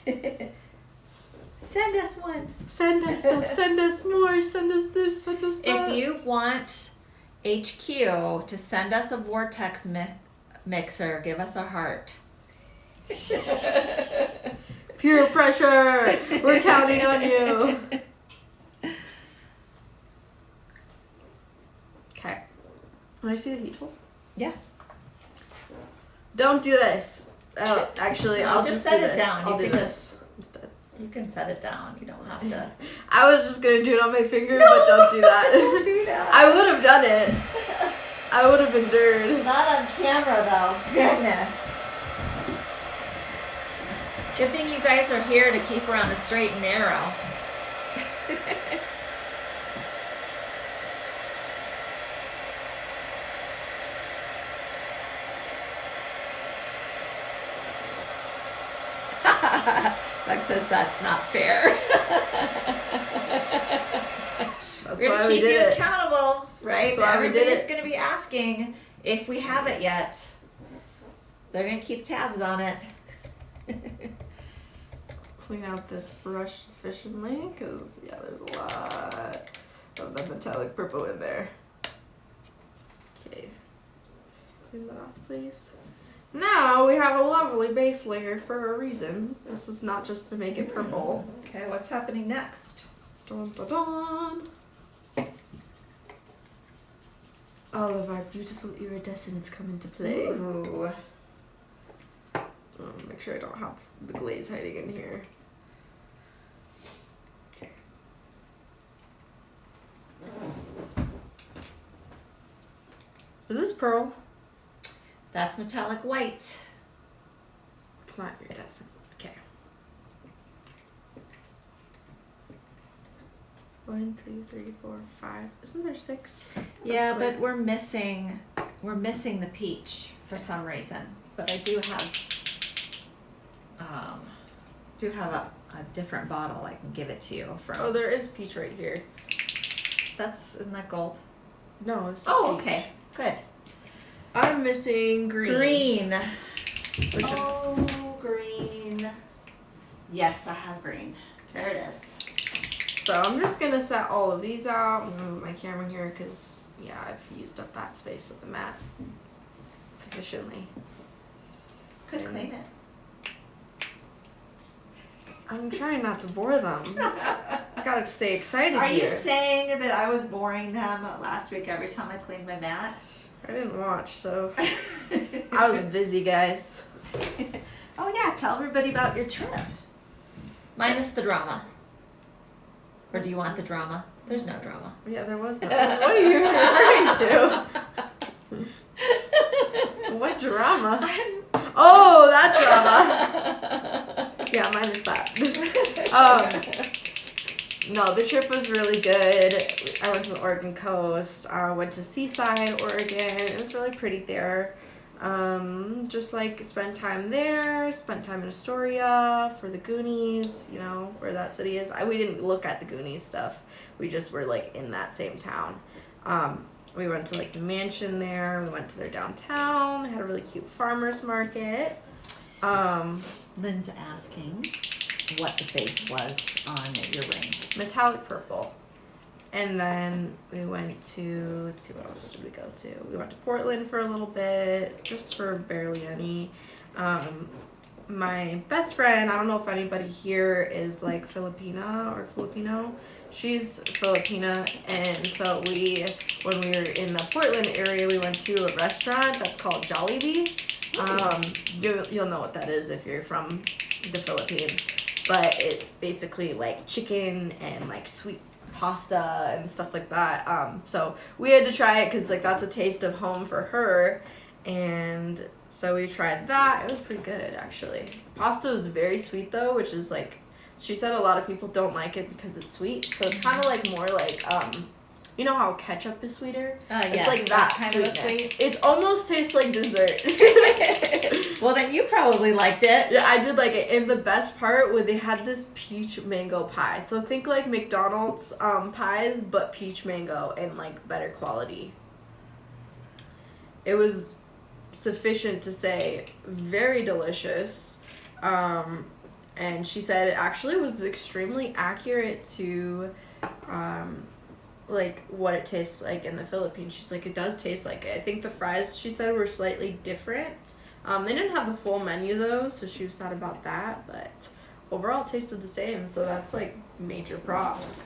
Send us one. Send us stuff, send us more, send us this, send us that. If you want HQ to send us a vortex mixer, give us a heart. Pure pressure! We're counting on you. Okay. Can I see the heat tool? Yeah. Don't do this. Oh, actually, No, I'll just just set do it this. down. I'll You do can this instead. You can set it down. You don't have to. I was just gonna do it on my finger, but don't do that. Don't do that. I would have done it. I would have endured. Not on camera though. Goodness. Good thing you guys are here to keep her on the straight and narrow. Doug says that's not fair. That's We're why gonna we keep did you it. accountable, right? That's why we did Everybody's it. gonna be asking if we have it yet. They're gonna keep tabs on it. Clean out this brush sufficiently, because yeah, there's a lot of the metallic purple in there. Okay, clean that off, please. Now we have a lovely base layer for a reason. This is not just to make it purple. Okay, what's happening next? Dun, dun, dun. All of our beautiful iridescents come into play. Ooh. Make sure I don't have the glaze hiding in here. Okay. Is this pearl? That's metallic white. It's not iridescent. Okay. 1, 2, 3, 4, 5. Isn't there 6? Yeah, clear. but we're missing the peach for some reason. But I do have a different bottle I can give it to you from. Oh, there is peach right here. Isn't that gold? No, it's just Oh, peach. okay. Good. I'm missing green. Green. Which Green. Yes, I have green. There it is. So I'm just gonna set all of these out. I'm gonna move my camera here because yeah, I've used up that space of the mat sufficiently. Could clean it. I'm trying not to bore them. I gotta stay excited Are here. you saying that I was boring them last week every time I cleaned my mat? I didn't watch, so I was busy, guys. Oh yeah, tell everybody about your trip. Minus the drama. Or do you want the drama? There's no drama. Yeah, there was no. What are you referring to? What drama? Oh, that drama. Yeah, mine is that. No, the trip was really good. I went to the Oregon coast. I went to Seaside, Oregon. It was really pretty there. Just like spent time there, spent time in Astoria for the Goonies, you know, where that city is. We didn't look at the Goonies stuff. We just were like in that same town. We went to like the mansion there. We went to their downtown. They had a really cute farmer's market. Lynn's asking what the base was on your ring. Metallic purple. And then we went to, let's see, what else did we go to? We went to Portland for a little bit, just for barely any. My best friend, I don't know if anybody here is like Filipina or Filipino. She's Filipina, and so when we were in the Portland area, we went to a restaurant that's called Jollibee. You'll know what that is if you're from the Philippines. But it's basically like chicken and like sweet pasta and stuff like that. So we had to try it because like that's a taste of home for her, and so we tried that. It was pretty good actually. Pasta is very sweet though, which is like she said a lot of people don't like it because it's sweet. So it's kind of like more like you know how ketchup is sweeter? Yes, it's like that kind sweetness. of a sweet. It almost tastes like dessert. Well, then you probably liked it. Yeah, I did like it. And the best part was they had this peach mango pie. So think like McDonald's pies, but peach mango and like better quality. It was sufficient to say very delicious. And she said it actually was extremely accurate to like what it tastes like in the Philippines. She's like, it does taste like it. I think the fries, she said, were slightly different. They didn't have the full menu though, so she was sad about that, but overall it tasted the same, so that's like major props.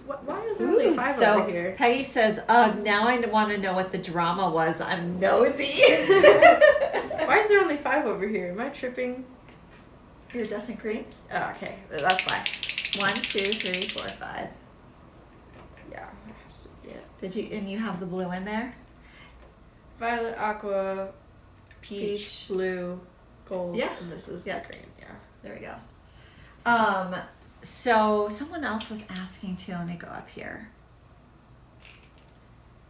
Why is there only 5 over here? Peggy says, ugh, now I want to know what the drama was. I'm nosy. Why is there only 5 over here? Am I tripping? Iridescent green? Oh, okay, that's fine. 1, 2, 3, 4, 5. Yeah, it has to be it. Did you, and you have the blue in there? Violet, aqua, peach, blue, gold. Yeah. And this is Yeah. the green, yeah. There we go. So someone else was asking too, let me go up here.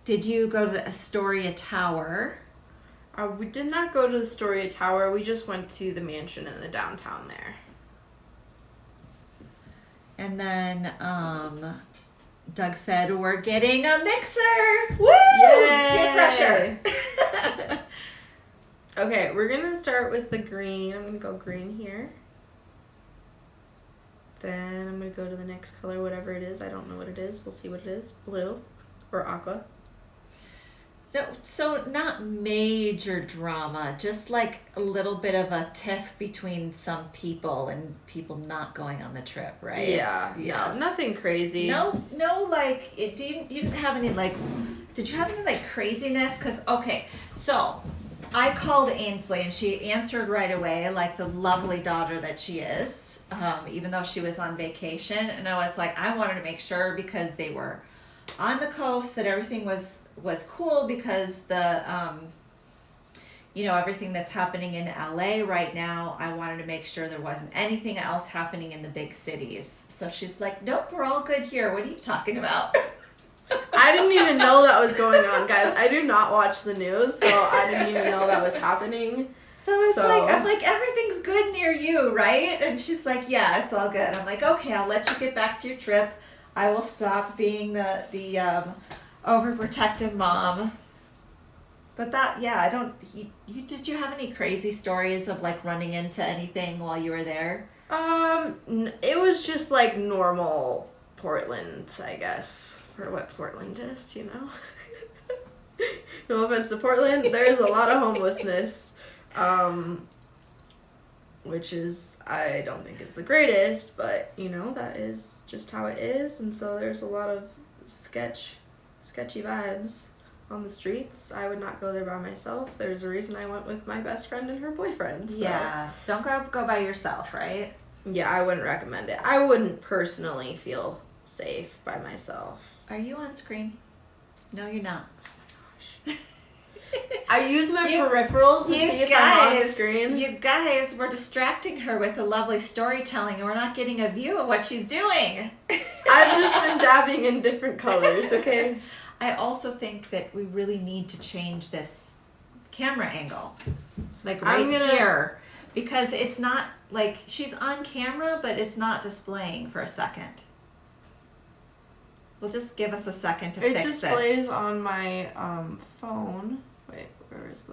Did you go to the Astoria Tower? We did not go to the Astoria Tower. We just went to the mansion in the downtown there. And then Doug said, we're getting a mixer! Woo! Yay! Peer pressure! Okay, we're going to start with the green. I'm going to go green here. Then I'm going to go to the next color, whatever it is. I don't know what it is. We'll see what it is. Blue or aqua. No, so not major drama, just like a little bit of a tiff between some people and people not going on the trip, right? Yeah, Yes. no, nothing crazy. No, like you didn't have any like. Did you have any like craziness? Because okay, so I called Ainsley and she answered right away, like the lovely daughter that she is, even though she was on vacation. And I was like, I wanted to make sure because they were on the coast that everything was cool because the everything that's happening in LA right now, I wanted to make sure there wasn't anything else happening in the big cities. So she's like, nope, we're all good here. What are you talking about? I didn't even know that was going on, guys. I do not watch the news, so I didn't even know that was happening. So it's like, I'm like, everything's good near you, right? And she's like, yeah, it's all good. I'm like, okay, I'll let you get back to your trip. I will stop being the overprotective mom. But that, yeah, I don't. Did you have any crazy stories of like running into anything while you were there? It was just like normal Portland, I guess, for what Portland is, No offense to Portland, there's a lot of homelessness, which is, I don't think is the greatest, but that is just how it is, and so there's a lot of sketchy vibes on the streets. I would not go there by myself. There's a reason I went with my best friend and her boyfriend. So. Yeah, don't go by yourself, right? Yeah, I wouldn't recommend it. I wouldn't personally feel safe by myself. Are you on screen? No, you're not. I use my peripherals to see if I'm on screen. You guys, we're distracting her with a lovely storytelling and we're not getting a view of what she's doing. I've just been dabbing in different colors, okay? I also think that we really need to change this camera angle. Like here. Because it's not, like, she's on camera, but it's not displaying for a second. Well, just give us a second to fix this. It displays on my phone. Wait, where is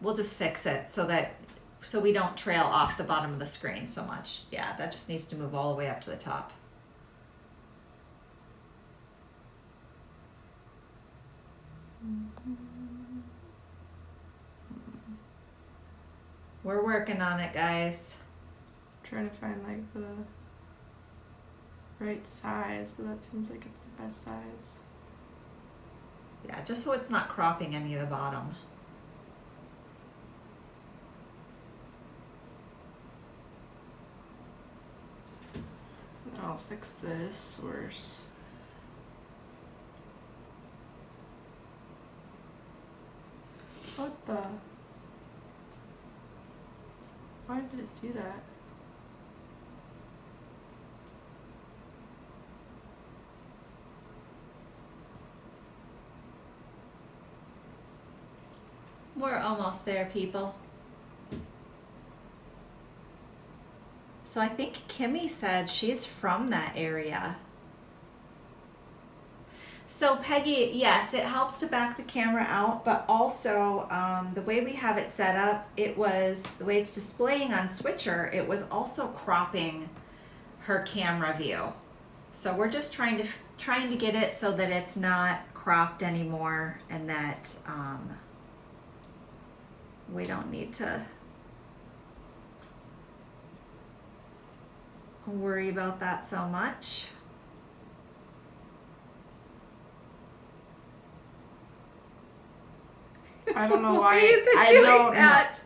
We'll just fix it so we don't trail off the bottom of the screen so much. Yeah, that just needs to move all the way up to the top. We're working on it, guys. Trying to find like the right size, but that seems like it's the best size. Yeah, just so it's not cropping any of the bottom. I'll fix this worse. What the? Why did it do that? We're almost there, people. So I think Kimmy said she's from that area. So Peggy, yes, it helps to back the camera out, but also the way we have it set up, the way it's displaying on Switcher, it was also cropping her camera view. So we're just trying to get it so that it's not cropped anymore and that we don't need to worry about that so much. I don't know why. I don't know.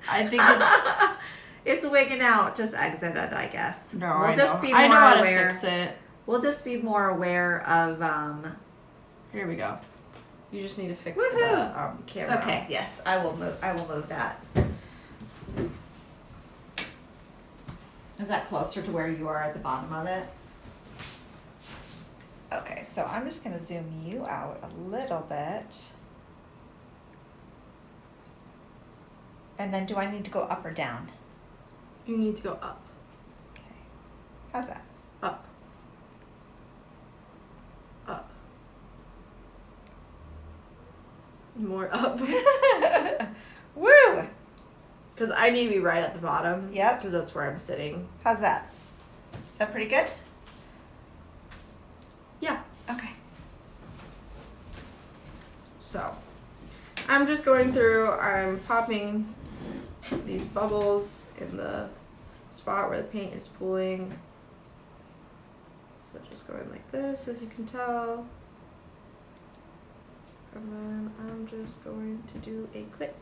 I think it's it's wigging out. Just exit it, I guess. No, I know how to fix it. We'll just be more aware of. Here we go. You just need to fix Woohoo! the camera. Okay. Yes, I will move that. Is that closer to where you are at the bottom of it? Okay, so I'm just going to zoom you out a little bit. And then do I need to go up or down? You need to go up. Okay. How's that? Up. Up. More up. Woo! Because I need to be right at the bottom. Yep. Because that's where I'm sitting. How's that? Is that pretty good? Yeah. Okay. So, I'm just going through, I'm popping these bubbles in the spot where the paint is pooling. So just going like this, as you can tell. And then I'm just going to do a quick.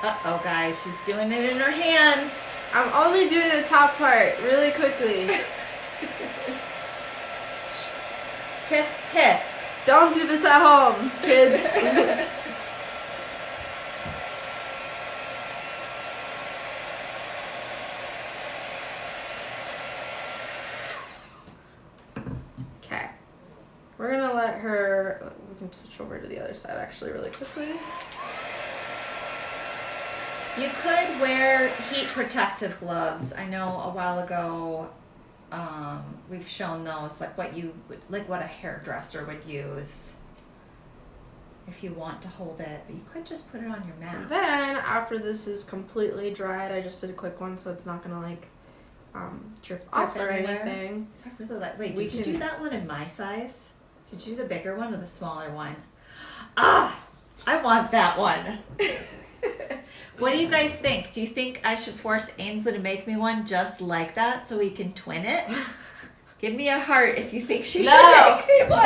Uh-oh, guys, she's doing it in her hands. I'm only doing the top part really quickly. Tisk, tisk. Don't do this at home, kids. Okay. We're gonna let her, we can switch over to the other side actually really quickly. You could wear heat protective gloves. I know a while ago we've shown those, like what you would, like what a hairdresser would use if you want to hold it. But you could just put it on your mat. Then after this is completely dried, I just did a quick one so it's not gonna like drip off or anywhere. anything. I really like. Wait, We did you can- do that one in my size? Did you do the bigger one or the smaller one? Ah, I want that one. What do you guys think? Do you think I should force Ainsley to make me one just like that so we can twin it? Give me a heart if you think she should make me one.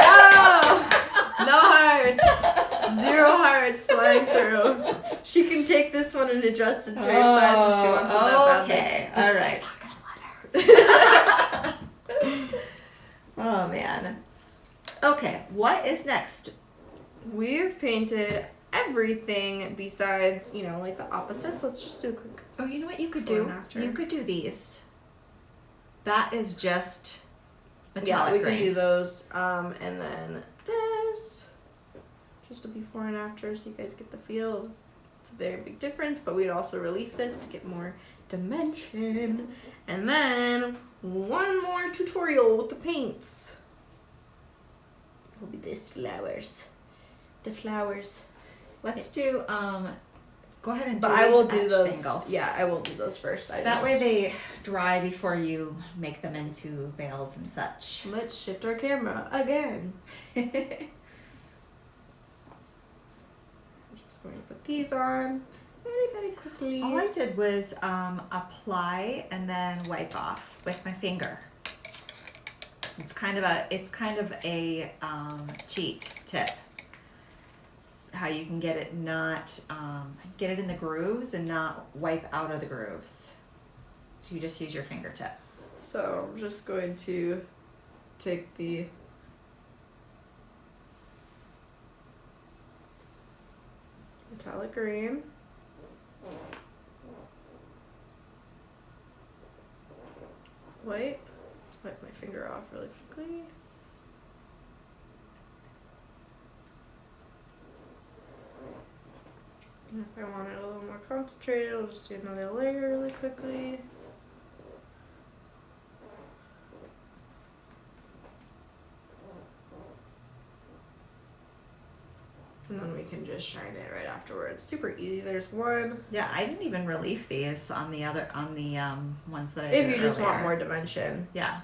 No hearts. 0 hearts flying through. She can take this one and adjust it to her size if she wants it that badly. Okay, all right. I'm not gonna let her. Oh man. Okay, what is next? We've painted everything besides, you know, like the opposites. Let's just do a quick. Oh, you know what you could Before do? and after. You could do these. That is just Yeah, metallic we green. can do those. And then this. Just a before and after so you guys get the feel. It's a very big difference, but we'd also relief this to get more dimension. And then one more tutorial with the paints. Will be this flowers. The flowers. Let's do go ahead and do But I these will do etch those. bangles. Yeah, I will do those first. That way they dry before you make them into bales and such. Let's shift our camera again. I'm just going to put these on very, very quickly. All I did was apply and then wipe off with my finger. It's kind of a cheat tip. How you can get it not get it in the grooves and not wipe out of the grooves. So you just use your fingertip. So I'm just going to take the metallic green. Wipe my finger off really quickly. And if I want it a little more concentrated, I'll just do another layer really quickly. And then we can just shine it right afterwards. Super easy. There's one. Yeah, I didn't even relief these on the ones that I If did you just want earlier. more dimension. Yeah.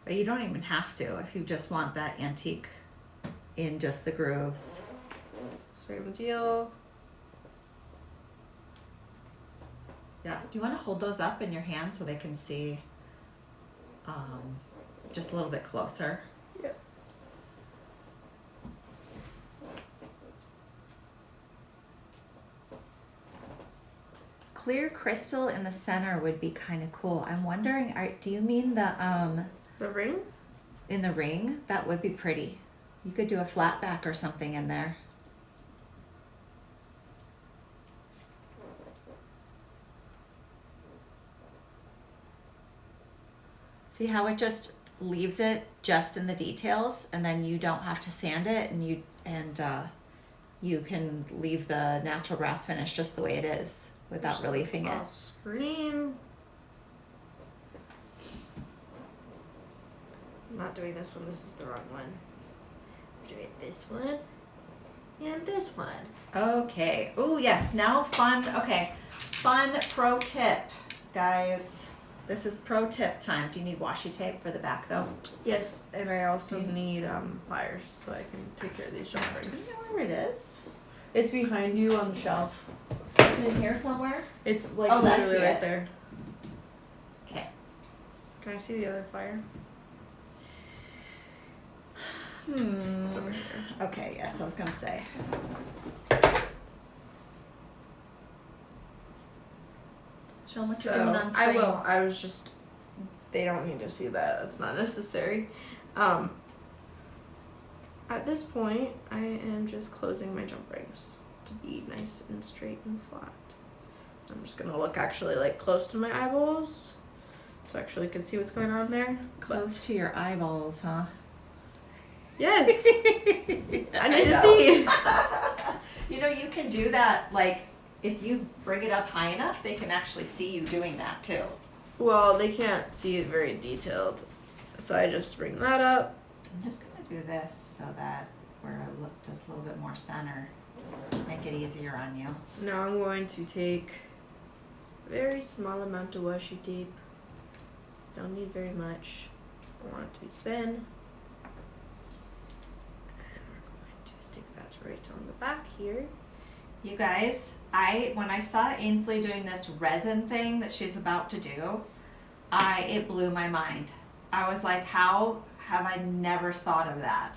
But you don't even have to if you just want that antique in just the grooves. Same deal. Yeah. Do you want to hold those up in your hand so they can see just a little bit closer? Yep. Clear crystal in the center would be kind of cool. I'm wondering, do you mean the ring? in the ring? That would be pretty. You could do a flat back or something in there. See how it just leaves it just in the details, and then you don't have to sand it, and you can leave the natural brass finish just the way it is without reliefing it. Off screen. I'm not doing this one. This is the wrong one. We're doing this one and this one. Okay. Oh yes. Now fun. Okay. Fun pro tip. guys, this is pro tip time. Do you need washi tape for the back though? Yes, and I also need pliers so I can take care of these jump Do rings. you know where it is? It's behind you on the shelf. Is it in here somewhere? It's like Oh, that's literally it. right there. Okay. Can I see the other plier? It's over here. Okay, yes, I was gonna say. Show them what you're doing on screen. I will. I was just. They don't need to see that. That's not necessary. At this point, I am just closing my jump rings to be nice and straight and flat. I'm just gonna look actually like close to my eyeballs, so I actually can see what's going on there. Close to your eyeballs, huh? Yes. I need to see. You know, you can do that, like, if you bring it up high enough, they can actually see you doing that too. Well, they can't see it very detailed, so I just bring that up. I'm just gonna do this so that we're just a little bit more center. Make it easier on you. Now I'm going to take a very small amount of washi tape. Don't need very much. I want it to be thin. And we're going to stick that right on the back here. You guys, when I saw Ainsley doing this resin thing that she's about to do, it blew my mind. I was like, how have I never thought of that?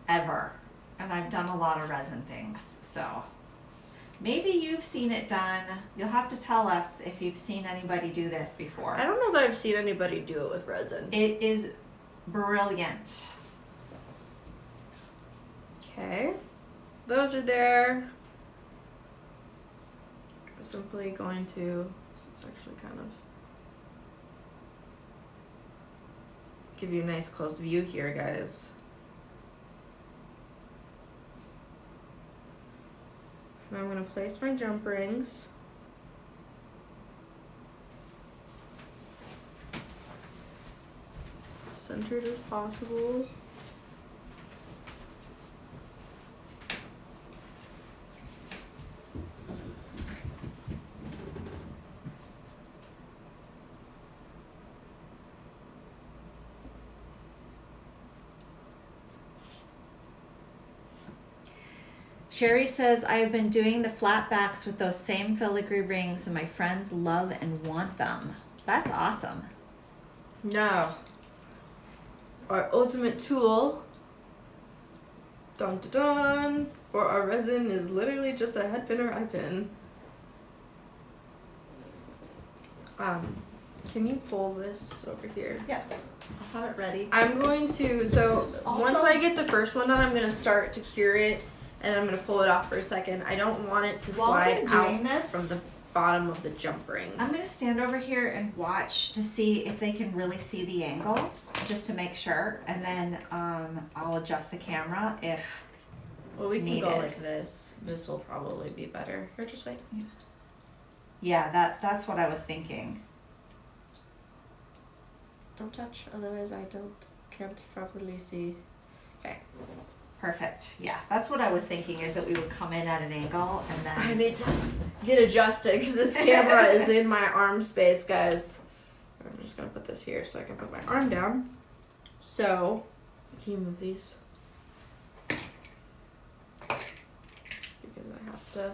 Ever. And I've done a lot of resin things, so maybe you've seen it done. You'll have to tell us if you've seen anybody do this before. I don't know that I've seen anybody do it with resin. It is brilliant. Okay. Those are there. I'm simply going to, this is actually kind of give you a nice close view here, guys. Now I'm going to place my jump rings. Centered as possible. Sherry says, I have been doing the flat backs with those same filigree rings and my friends love and want them. That's awesome. Now, our ultimate tool, dun dun dun, for our resin is literally just a head pin or eye pin. Can you pull this over here? Yeah, I'll have it ready. I'm going to, so Also- once I get the first one done, I'm going to start to cure it, and I'm going to pull it off for a second. I don't want it to While slide you're out doing this, from the bottom of the jump ring. I'm going to stand over here and watch to see if they can really see the angle, just to make sure, and then I'll adjust the camera if Well, we can go needed. like this. This will probably be better. Or just wait. Yeah, that's what I was thinking. Don't touch, otherwise I can't properly see. Okay. Perfect. Yeah, that's what I was thinking, is that we would come in at an angle and I then need to get adjusted because this camera is in my arm space, guys. I'm just gonna put this here so I can put my arm down. So, can you move these? Just because I have to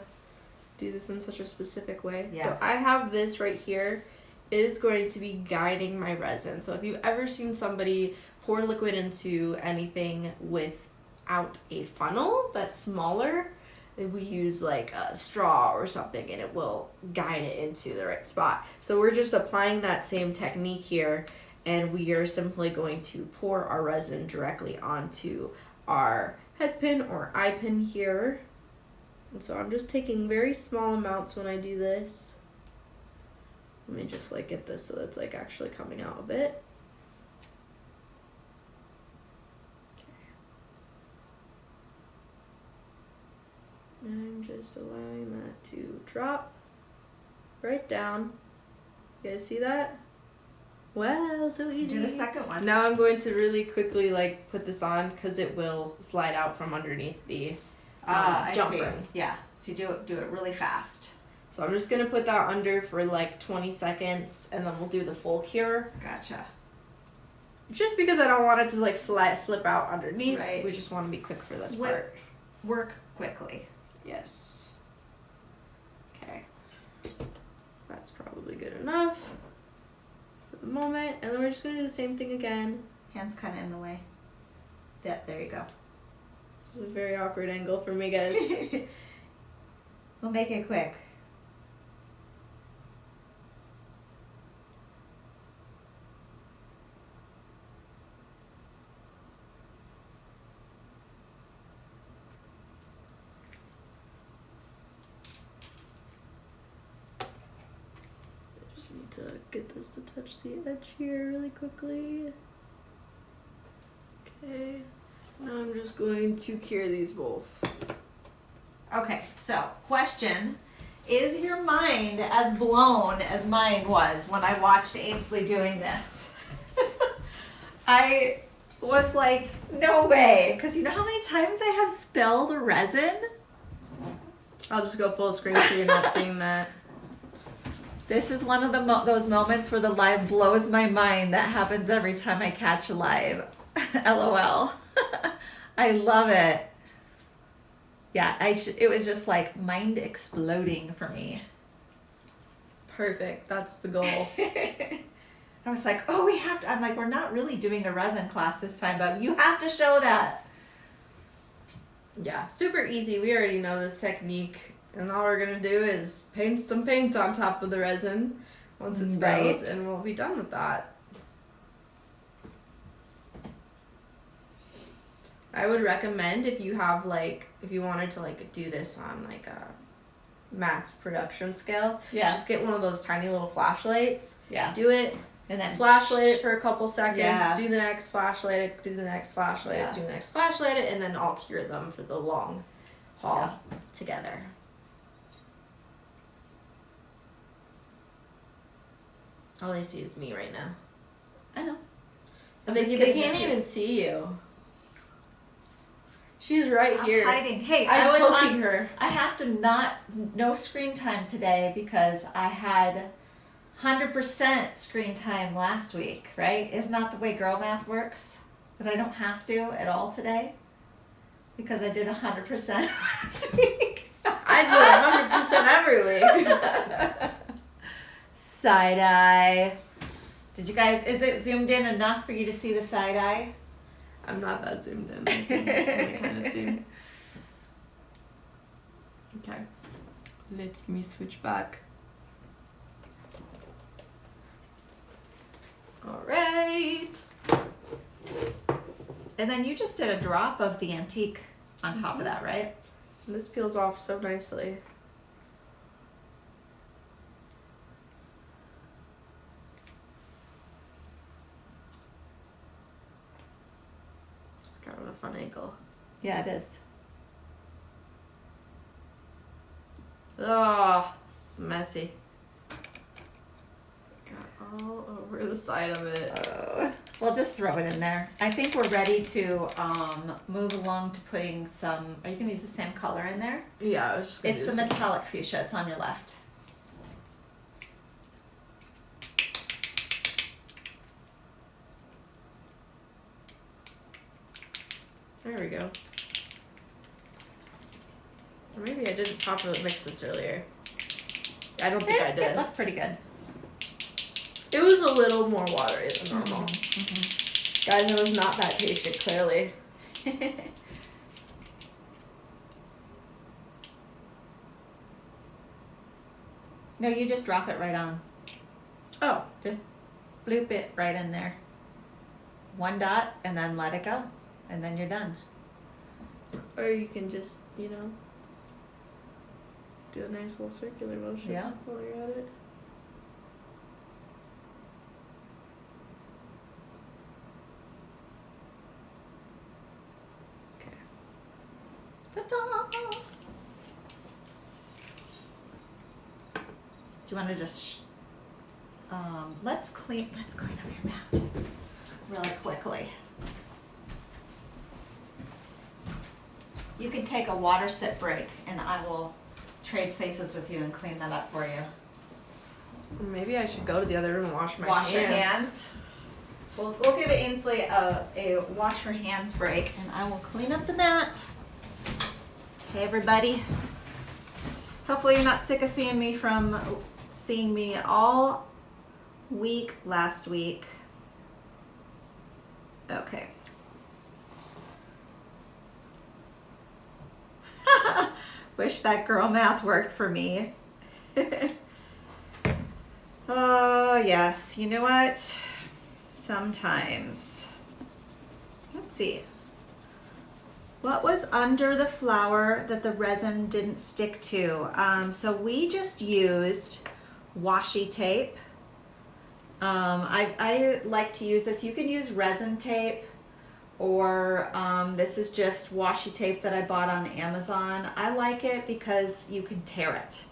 do this in such a specific way. Yeah. So I have this right here. It is going to be guiding my resin. So if you've ever seen somebody pour liquid into anything without a funnel that's smaller, we use like a straw or something and it will guide it into the right spot. So we're just applying that same technique here, and we are simply going to pour our resin directly onto our head pin or eye pin here. And so I'm just taking very small amounts when I do this. Let me just like get this so it's like actually coming out a bit. And I'm just allowing that to drop right down. You guys see that? Wow, so easy. do the second one. Now I'm going to really quickly like put this on because it will slide out from underneath the I jump see. ring. Yeah, so you do it really fast. So I'm just gonna put that under for like 20 seconds, and then we'll do the full cure. Gotcha. Just because I don't want it to like slip out underneath. Right. We just want to be quick for this part. Work quickly. Yes. Okay. That's probably good enough for the moment. And then we're just gonna do the same thing again. Hands kind of in the way. Yep, there you go. This is a very awkward angle for me, guys. We'll make it quick. Just need to get this to touch the edge here really quickly. Okay. Now I'm just going to cure these both. Okay, so question. Is your mind as blown as mine was when I watched Ainsley doing this? I was like, no way. Because you know how many times I have spilled resin? I'll just go full screen so you're not seeing that. This is one of the those moments where the live blows my mind. That happens every time I catch a live. LOL. I love it. Yeah, it was just like mind exploding for me. Perfect. That's the goal. I was like, oh, we have to. I'm like, we're not really doing a resin class this time, but you have to show that. Yeah, super easy. We already know this technique. And all we're going to do is paint some paint on top of the resin once it's built, and we'll be done with that. I would recommend if you have if you wanted to do this on like a mass production scale, just get one of those tiny little flashlights. Yeah. Do it. And then flashlight it for a couple seconds. Yeah. Do the next flashlight it. Do the next flashlight it. Do the next flashlight it, and then I'll cure them for the long haul together. All I see is me right now. I know. They can't even see you. She's right here. Hiding. Hey, I'm I was poking her. I have to no screen time today because I had 100% screen time last week, right? Isn't that the way girl math works? That I don't have to at all today? Because I did 100% last week. I do 100% every week. Side eye. Did you guys, is it zoomed in enough for you to see the side eye? I'm not that zoomed in. I can kind of see. Okay. Let me switch back. Alright. And then you just did a drop of the antique on top of that, right? And this peels off so nicely. It's kind of a fun angle. Yeah, it is. Oh, this is messy. Got all over the side of it. Well, just throw it in there. I think we're ready to move along to putting some. Are you going to use the same color in there? Yeah, I was just gonna It's do the this. metallic fuchsia. It's on your left. There we go. Or maybe I didn't properly mix this earlier. I don't think I It did. looked pretty good. It was a little more watery than normal. Guys, I was not that patient, clearly. No, you just drop it right on. Oh, Just bloop it right in there. One dot and then let it go. And then you're done. or you can just, do a nice little circular motion while you're at it. Okay. Ta-da! Do you want to just let's clean up your mat really quickly. You can take a water sip break and I will trade places with you and clean that up for you. Maybe I should go to the other room and wash my Wash hands. your hands. We'll give Ainsley a wash her hands break, and I will clean up the mat. Hey everybody. Hopefully you're not sick of seeing me all week last week. Okay. Wish that girl math worked for me. Oh yes, you know what? Sometimes. Let's see. What was under the flower that the resin didn't stick to? So we just used washi tape. I like to use this. You can use resin tape, or this is just washi tape that I bought on Amazon. I like it because you can tear it.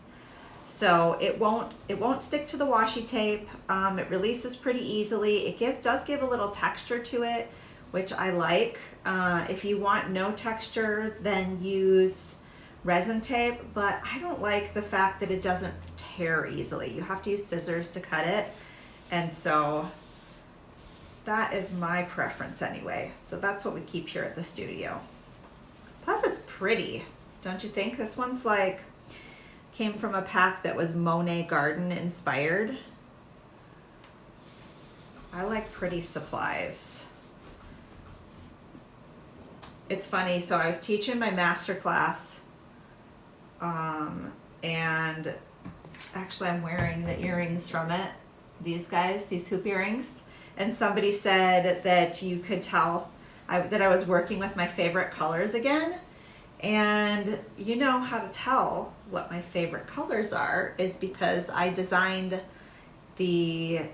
So it won't stick to the washi tape. It releases pretty easily. It does give a little texture to it, which I like. If you want no texture, then use resin tape, but I don't like the fact that it doesn't tear easily. You have to use scissors to cut it, and so that is my preference anyway. So that's what we keep here at the studio. Plus it's pretty, don't you think? This one's like, came from a pack that was Monet Garden inspired. I like pretty supplies. It's funny, so I was teaching my master class, and actually I'm wearing the earrings from it, these hoop earrings, and somebody said that you could tell that I was working with my favorite colors again. And you know how to tell what my favorite colors are is because I designed the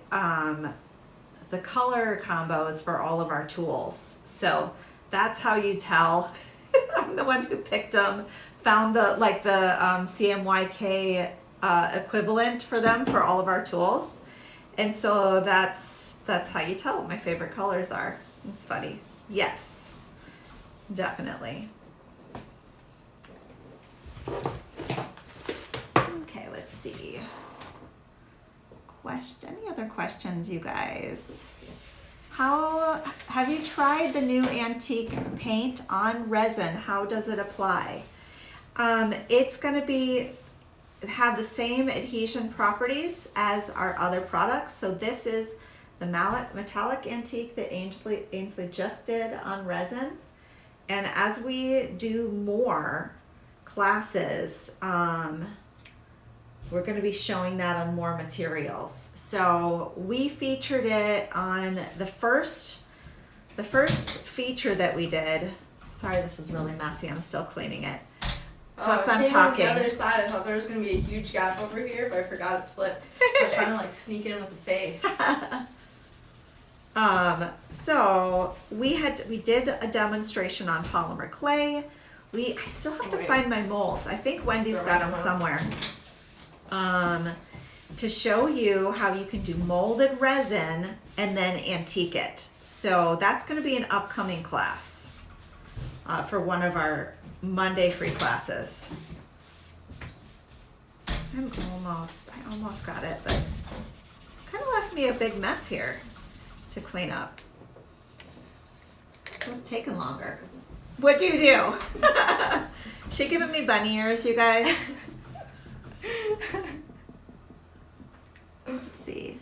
color combos for all of our tools. So that's how you tell. I'm the one who picked them, found the CMYK equivalent for them for all of our tools. And so that's how you tell what my favorite colors are. It's funny. Yes, definitely. Okay, let's see. Any other questions, you guys? How have you tried the new antique paint on resin? How does it apply? It's going to have the same adhesion properties as our other products. So this is the metallic antique that Ainsley just did on resin. And as we do more classes, we're going to be showing that on more materials. So we featured it on the first feature that we did. Sorry, this is really messy. I'm still cleaning it. Plus I'm talking. On the other side, I thought there was going to be a huge gap over here, but I forgot it's flipped. I was trying to sneak in with the face. So we did a demonstration on polymer clay. I still have to find my molds. I think Wendy's got them somewhere. To show you how you can do molded resin and then antique it. So that's going to be an upcoming class for one of our Monday free classes. I almost got it, but kind of left me a big mess here to clean up. It was taking longer. What'd you do? She giving me bunny ears, you guys. Let's see.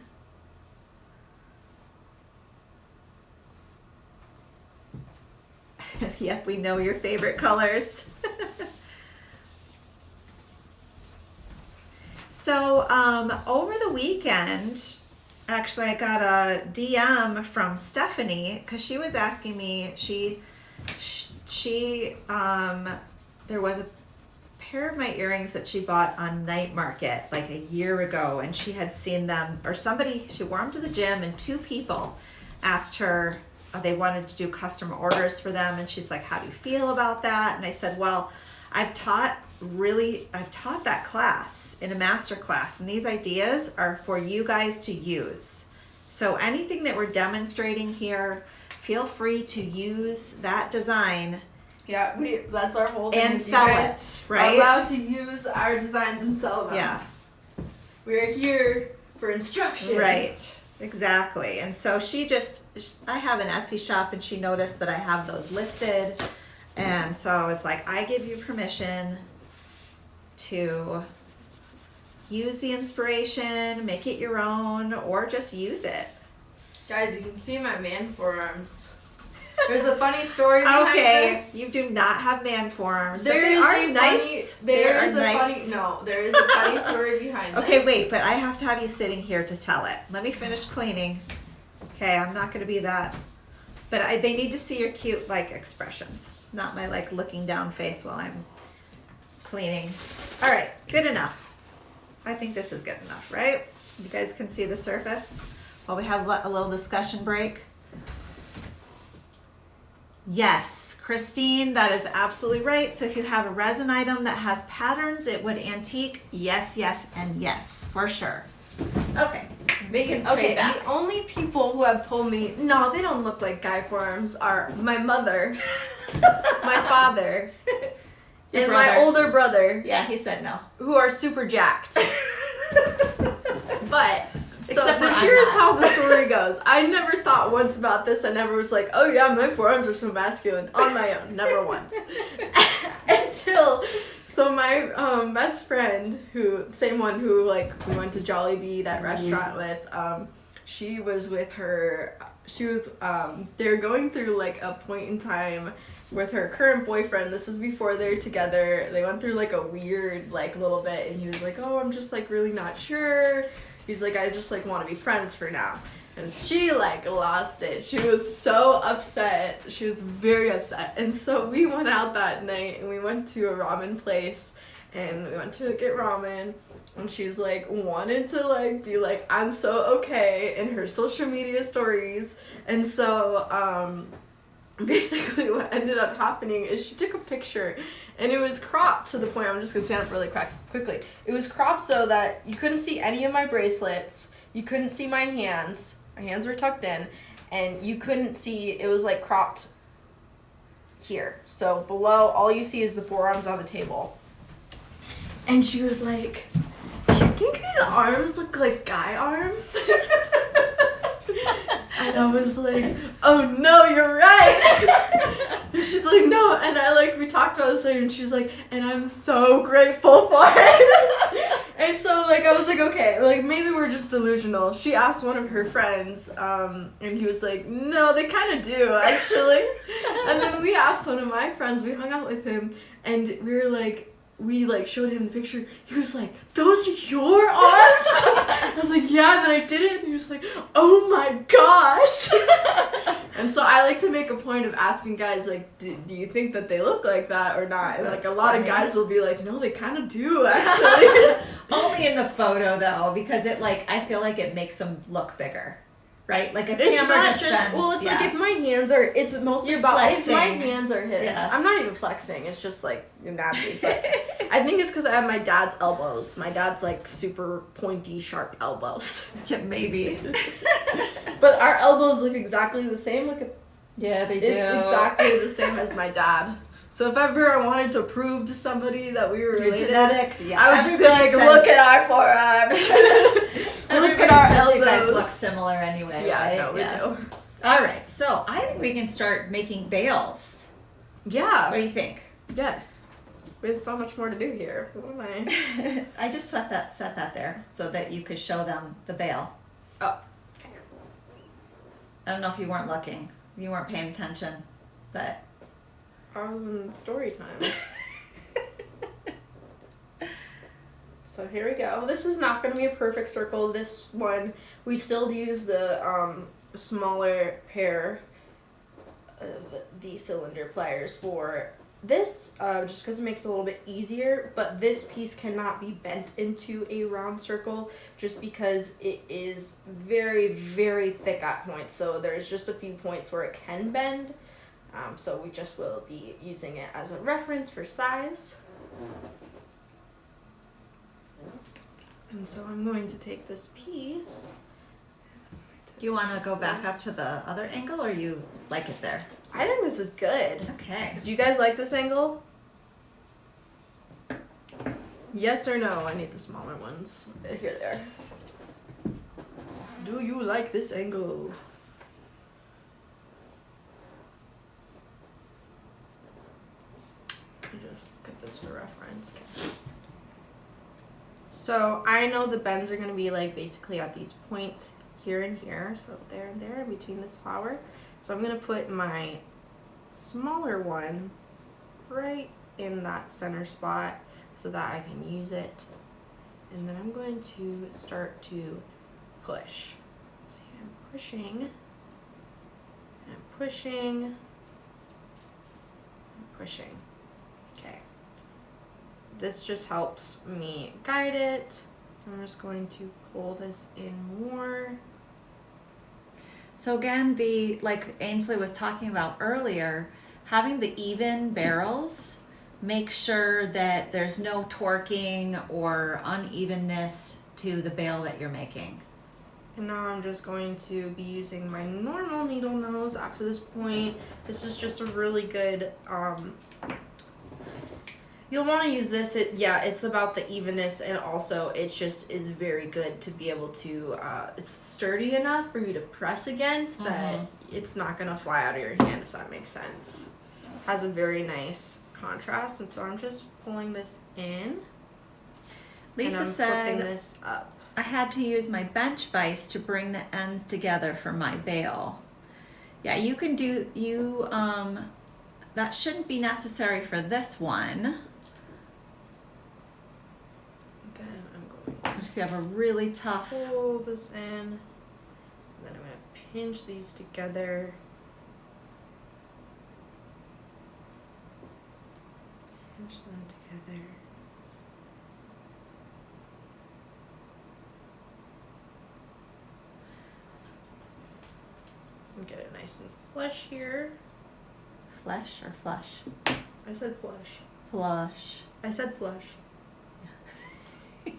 Yep, we know your favorite colors. So over the weekend, actually I got a DM from Stephanie because she was asking me, there was a pair of my earrings that she bought on night market like a year ago, and she had seen them, or she wore them to the gym, and 2 people asked her, they wanted to do custom orders for them, and she's like, how do you feel about that? And I said, well, I've taught that class in a master class, and these ideas are for you guys to use. So anything that we're demonstrating here, feel free to use that design Yeah, that's our whole thing. And is sell you guys it, right? are allowed to use our designs and sell them. Yeah. We're here for instruction. Right, exactly. And so I have an Etsy shop and she noticed that I have those listed. And so I was like, I give you permission to use the inspiration, make it your own, or just use it. Guys, you can see my man forearms. There's a funny story behind this. You do not have man forearms, but There they is are a nice. there is a funny story behind this. Okay, wait, but I have to have you sitting here to tell it. Let me finish cleaning. Okay, I'm not going to be that. But they need to see your cute, like, expressions, not my, like, looking down face while I'm cleaning. All right, good enough. I think this is good enough, right? You guys can see the surface while we have a little discussion break. Yes, Christine, that is absolutely right. So if you have a resin item that has patterns, it would antique. Yes, yes, and yes, for sure. Okay, we can trade that. The only people who have told me, no, they don't look like guy forearms are my mother, my father, and my older brother. Yeah, he said no. Who are super jacked. But so here's how the story goes. I never thought once about this. I never was like, oh yeah, my forearms are so masculine on my own. Never once. Until my best friend, same one who like we went to Jollibee, that restaurant with, she was with her. They're going through like a point in time with her current boyfriend. This was before they're together. They went through like a weird like little bit, and he was like, oh, I'm just like really not sure. He's like, I just like want to be friends for now. And she like lost it. She was so upset. She was very upset. And so we went out that night and we went to a ramen place and we went to get ramen. And she was like, wanted to like be like, I'm so okay in her social media stories. And so basically what ended up happening is she took a picture and it was cropped to the point, I'm just going to stand up really quickly. It was cropped so that you couldn't see any of my bracelets. You couldn't see my hands. My hands were tucked in. And you couldn't see, it was like cropped here. So below, all you see is the forearms on the table. And she was like, do you think these arms look like guy arms? And I was like, oh no, you're right. And she's like, no. And we talked about this later and she's like, and I'm so grateful for it. And so I was like, okay, maybe we're just delusional. She asked one of her friends, and he was like, no, they kind of do actually. And then we asked one of my friends, we hung out with him, and we were like, showed him the picture. He was like, those are your arms? I was like, yeah. And then I did it, and he was like, oh my gosh. And so I like to make a point of asking guys, do you think that they look like that or not? And That's a lot funny. of guys will be like, no, they kind of do actually. Only in the photo though, because I feel like it makes them look bigger. Right? Like a It's camera not distance. just, well, it's like if my hands are, it's mostly You're about, flexing. if my hands are hidden. Yeah. I'm not even flexing, it's just nappy. But I think it's because I have my dad's elbows. My dad's super pointy, sharp elbows. Yeah, maybe. But our elbows look exactly the same. Yeah, they do. It's exactly the same as my dad. So if ever I wanted to prove to somebody that we were You're related, genetic. Yeah. I would just be Everybody like, says- look at our forearms. Look at our says elbows. you guys look similar anyway, Yeah, right? no, we do. All right, so I think we can start making bales. Yeah. What do you think? Yes. We have so much more to do here. What am I? I just set that there so that you could show them the bale. Oh. Okay. I don't know if you weren't looking. You weren't paying attention, but... I was in story time. So here we go. This is not going to be a perfect circle. This one, we still use the smaller pair of the cylinder pliers for this, just because it makes it a little bit easier. But this piece cannot be bent into a round circle just because it is very, very thick at points. So there's just a few points where it can bend. So we just will be using it as a reference for size. And so I'm going to take this piece. Do you want to go back up to the other angle, or you like it there? I think this is good. Okay. Do you guys like this angle? Yes or no? I need the smaller ones. Here they are. Do you like this angle? Just look at this for reference. Okay. So I know the bends are going to be like basically at these points here and here. So there and there in between this flower. So I'm going to put my smaller one right in that center spot so that I can use it. And then I'm going to start to push. See, I'm pushing. And I'm pushing. I'm pushing. Okay. This just helps me guide it. I'm just going to pull this in more. So again, like Ainsley was talking about earlier, having the even barrels, make sure that there's no torquing or unevenness to the bale that you're making. And now I'm just going to be using my normal needle nose after this point. This is just a really good, you'll want to use this. It's about the evenness, and also it just is very good to be able to, it's sturdy enough for you to press against that it's not going to fly out of your hand, if that makes sense. Has a very nice contrast, and so I'm just pulling this in. Lisa and I'm said, flipping this up. I had to use my bench vise to bring the ends together for my bale. Yeah, you can do, that shouldn't be necessary for this one. Then I'm going to If you have a really tough, pull this in, and then I'm going to pinch these together. Pinch them together. And get it nice and flush here. flesh or flush? I said flush. Flush. I said flush.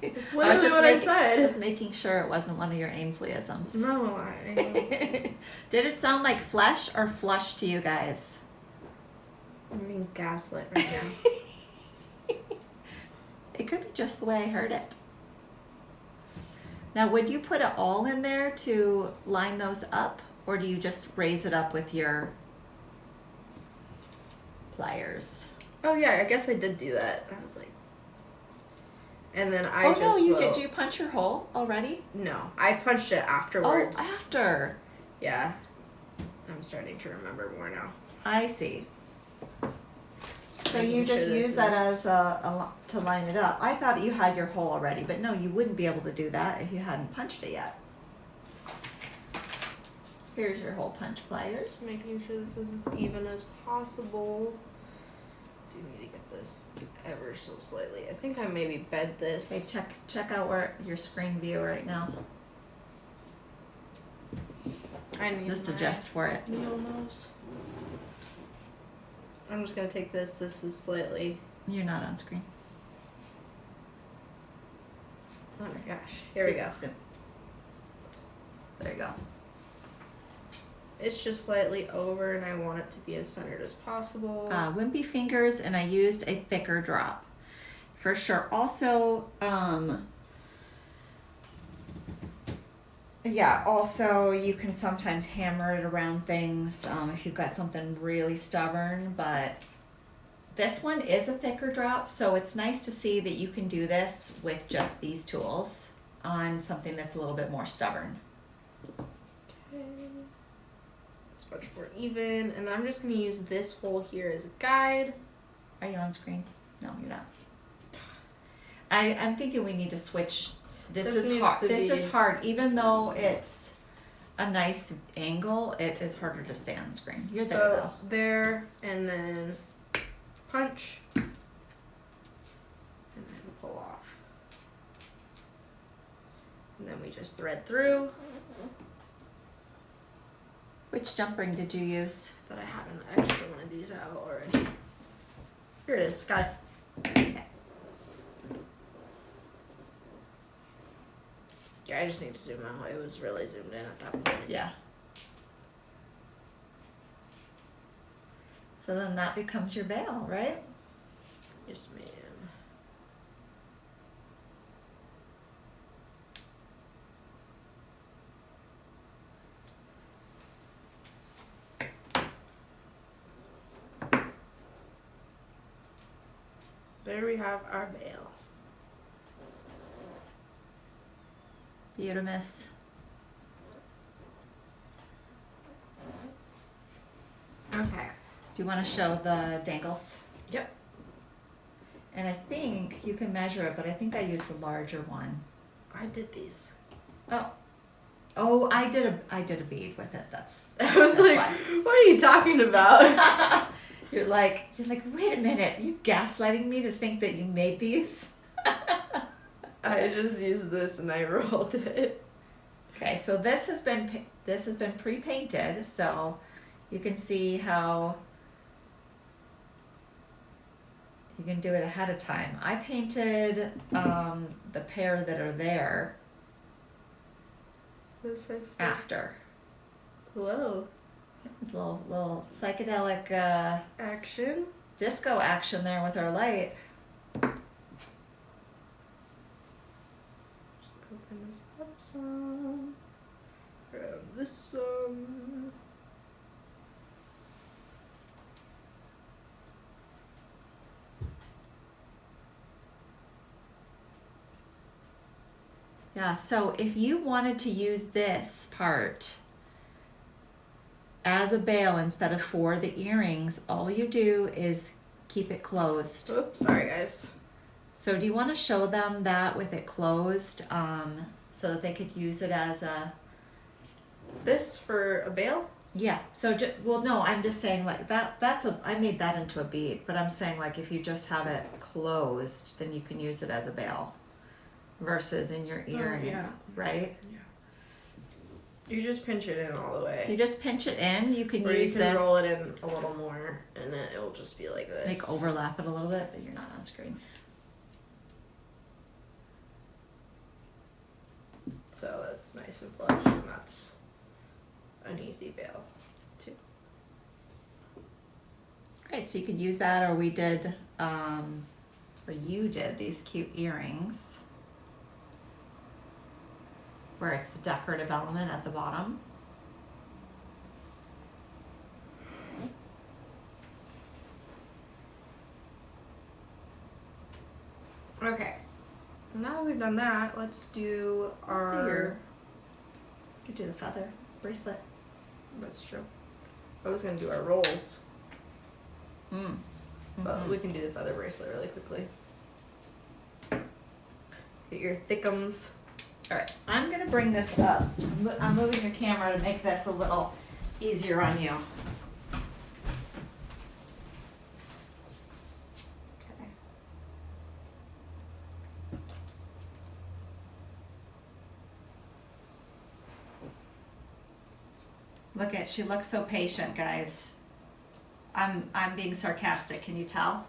It's I literally was just what making, I said. Just making sure it wasn't one of your Ainsleyisms. No, I Did it sound like flesh or flush to you guys? I'm being gaslit right now. It could be just the way I heard it. Now, would you put it all in there to line those up, or do you just raise it up with your pliers? Oh yeah, I guess I did do that. I was like, and then I just did you punch your hole already? No, I punched it afterwards. Oh, after. Yeah, I'm starting to remember more now. I see. So Making you just sure this use that is- as to line it up. I thought you had your hole already, but no, you wouldn't be able to do that if you hadn't punched it yet. Here's your hole punch pliers. Making sure this is as even as possible. Do need to get this ever so slightly. I think I maybe bent this. Okay, check out where your screen view right now. I need Just my adjust for it. needle nose. I'm just gonna take this. This is slightly. You're not on screen. Oh my gosh! Here we go. There you go. It's just slightly over, and I want it to be as centered as possible. Wimpy fingers, and I used a thicker drop. For sure. Also, yeah, also you can sometimes hammer it around things if you've got something really stubborn, but this one is a thicker drop, so it's nice to see that you can do this with just these tools on something that's a little bit more stubborn. Okay. It's much more even, and then I'm just going to use this hole here as a guide. Are you on screen? No, you're not. I'm thinking we need to switch. This is needs hard. to This be- is hard. Even though it's a nice angle, it is harder to stay on screen. You're there though. So there, and then punch, and then pull off. And then we just thread through. Which jump ring did you use? But I had an extra one of these out already. Here it is. Got it. Okay. Yeah, I just need to zoom out. It was really zoomed in at that point. Yeah. So then that becomes your bale, right? Yes, ma'am. There we have our bale. Beautimus. Okay. Do you want to show the dangles? Yep. And I think you can measure it, but I think I used the larger one. I did these. Oh, I did a bead with it. That's. I was that's like, why. what are you talking about? You're like, wait a minute, you gaslighting me to think that you made these? I just used this and I rolled it. Okay, so this has been pre-painted, so you can see how you can do it ahead of time. I painted the pair that are there This after. Whoa. It's a little psychedelic Action. disco action there with our light. Just open this up some. Grab this some. Yeah, so if you wanted to use this part as a bale instead of for the earrings, all you do is keep it closed. Oops, sorry guys. So do you want to show them that with it closed, so that they could use it as a... This for a bale? Yeah, so, well, no, I'm just saying like I made that into a bead, but I'm saying like if you just have it closed, then you can use it as a bale versus in your earring, yeah. right? Yeah. You just pinch it in all the If you way. just pinch it in, you can Or use you can this. roll it in a little more and then it'll just be like this. Like overlap it a little bit, but you're not on screen. So that's nice and flush and that's an easy bale too. Great, so you could use that, or we did, or you did these cute earrings where it's the decorative element at the bottom. Okay. Now that we've done that, let's do our... You could do the feather bracelet. That's true. I was gonna do our rolls, but we can do the feather bracelet really quickly. Get your thickums. All right, I'm gonna bring this up. I'm moving your camera to make this a little easier on you. Okay. Look at, she looks so patient, guys. I'm being sarcastic, can you tell?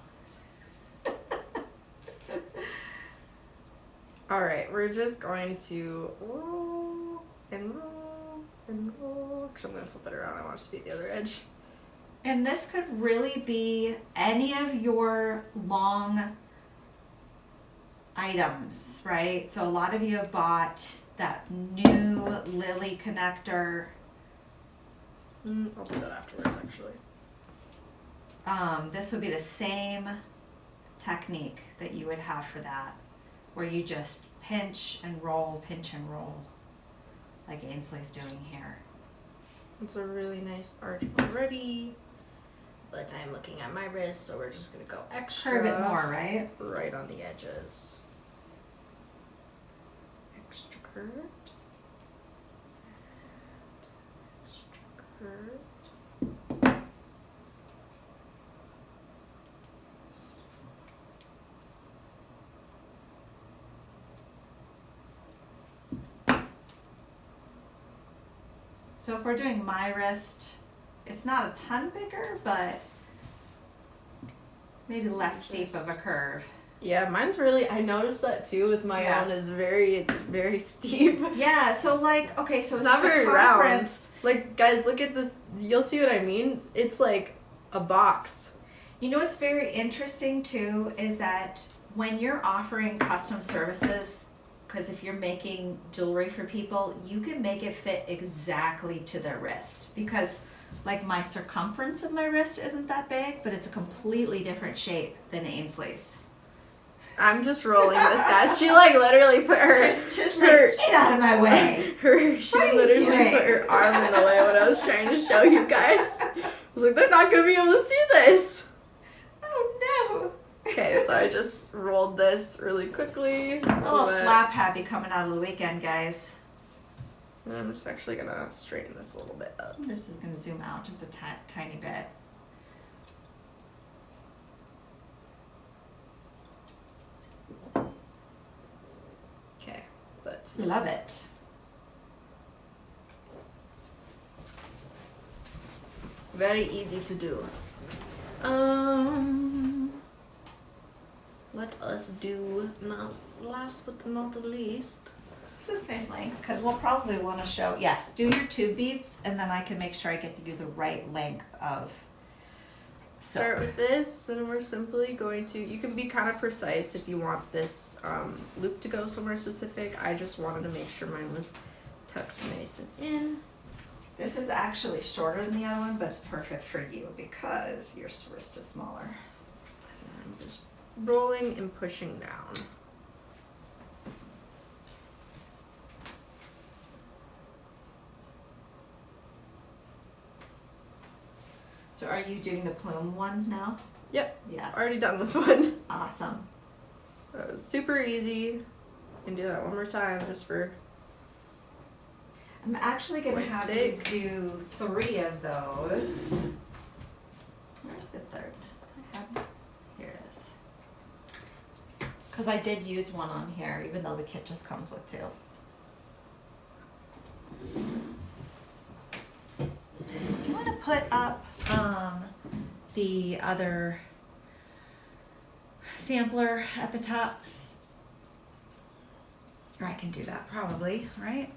Alright, we're just going to roll and roll and roll. Because I'm going to flip it around. I want it to be at the other edge. And this could really be any of your long items, right? So a lot of you have bought that new lily connector. I'll do that afterwards, actually. This would be the same technique that you would have for that, where you just pinch and roll, like Ainsley's doing here. It's a really nice arch already, but I'm looking at my wrist, so we're just going to go extra. Curve it more, right? Right on the edges. Extra curved. Extra curved. So if we're doing my wrist, it's not a ton bigger, but maybe less steep of a curve. Yeah, mine's really, I noticed that too with my own, it's very steep. Yeah, so like, okay, so It's the not very round. circumference. Like, guys, look at this. You'll see what I mean. It's like a box. You know what's very interesting too is that when you're offering custom services, because if you're making jewelry for people, you can make it fit exactly to their wrist. Because like my circumference of my wrist isn't that big, but it's a completely different shape than Ainsley's. I'm just rolling this, guys. She like literally put her Just like, get out of my way. She What are you literally doing? put her arm in the way when I was trying to show you guys. I was like, they're not gonna be able to see this. Oh Okay, so I just rolled this really quickly. no. A little slap happy coming out of the weekend, guys. And I'm just actually gonna straighten this a little bit up. This is going to zoom out just a tiny bit. Okay, but Love it. very easy to do. Let us do last but not least. It's the same length because we'll probably want to show, yes, do your tube beads and then I can make sure I get to do the right length of Start silk. with this, and we're simply going to, you can be kind of precise if you want this loop to go somewhere specific. I just wanted to make sure mine was tucked nice and in. This is actually shorter than the other one, but it's perfect for you because your wrist is smaller. And I'm just rolling and pushing down. So are you doing the plume ones now? Yep, Yeah. already done with one. Awesome. That was super easy. Can do that one more time just for I'm actually going to Wait, have sick. you do 3 of those. Where's the third? I have, here it is. Because I did use one on here, even though the kit just comes with 2. Do you want to put up the other sampler at the top? Or I can do that probably, right?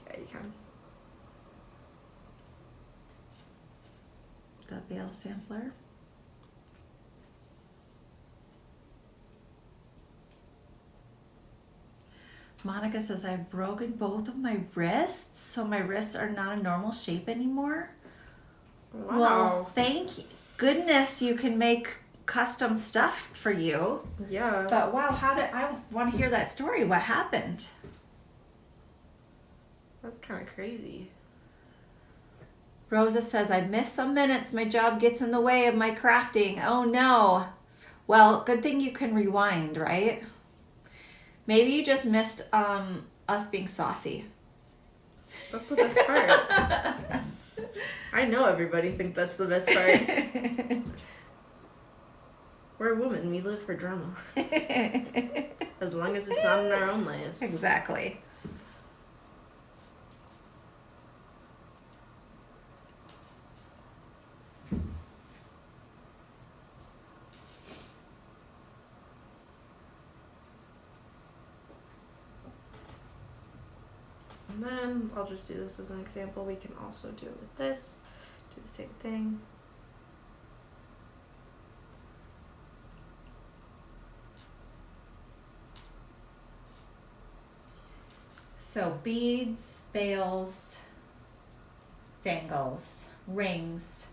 yeah, you can. The bale sampler. Monica says I've broken both of my wrists, so my wrists are not a normal shape anymore. Wow. Well, thank goodness you can make custom stuff for you. Yeah. But wow, I want to hear that story. What happened? That's kind of crazy. Rosa says, I miss some minutes. My job gets in the way of my crafting. Oh no. Well, good thing you can rewind, right? Maybe you just missed us being saucy. That's the best part. I know everybody thinks that's the best part. We're a woman. We live for drama. As long as it's not in our own lives. Exactly. And then I'll just do this as an example. We can also do it with this. Do the same thing. So beads, bales, dangles, rings,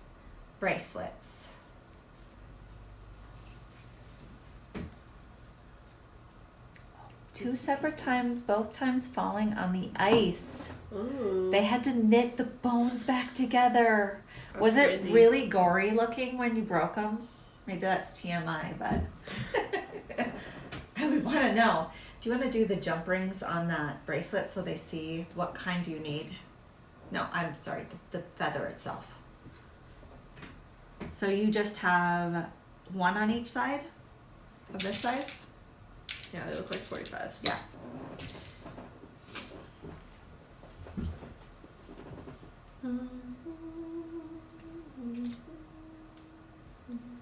bracelets. Two separate times, both times falling on the ice. Ooh. They had to knit the bones back together. That's Was it crazy. really gory looking when you broke them? Maybe that's TMI, but I would want to know. Do you want to do the jump rings on that bracelet so they see what kind you need? No, I'm sorry, the feather itself. So you just have one on each side of this size? Yeah, they look like 45s. Yeah.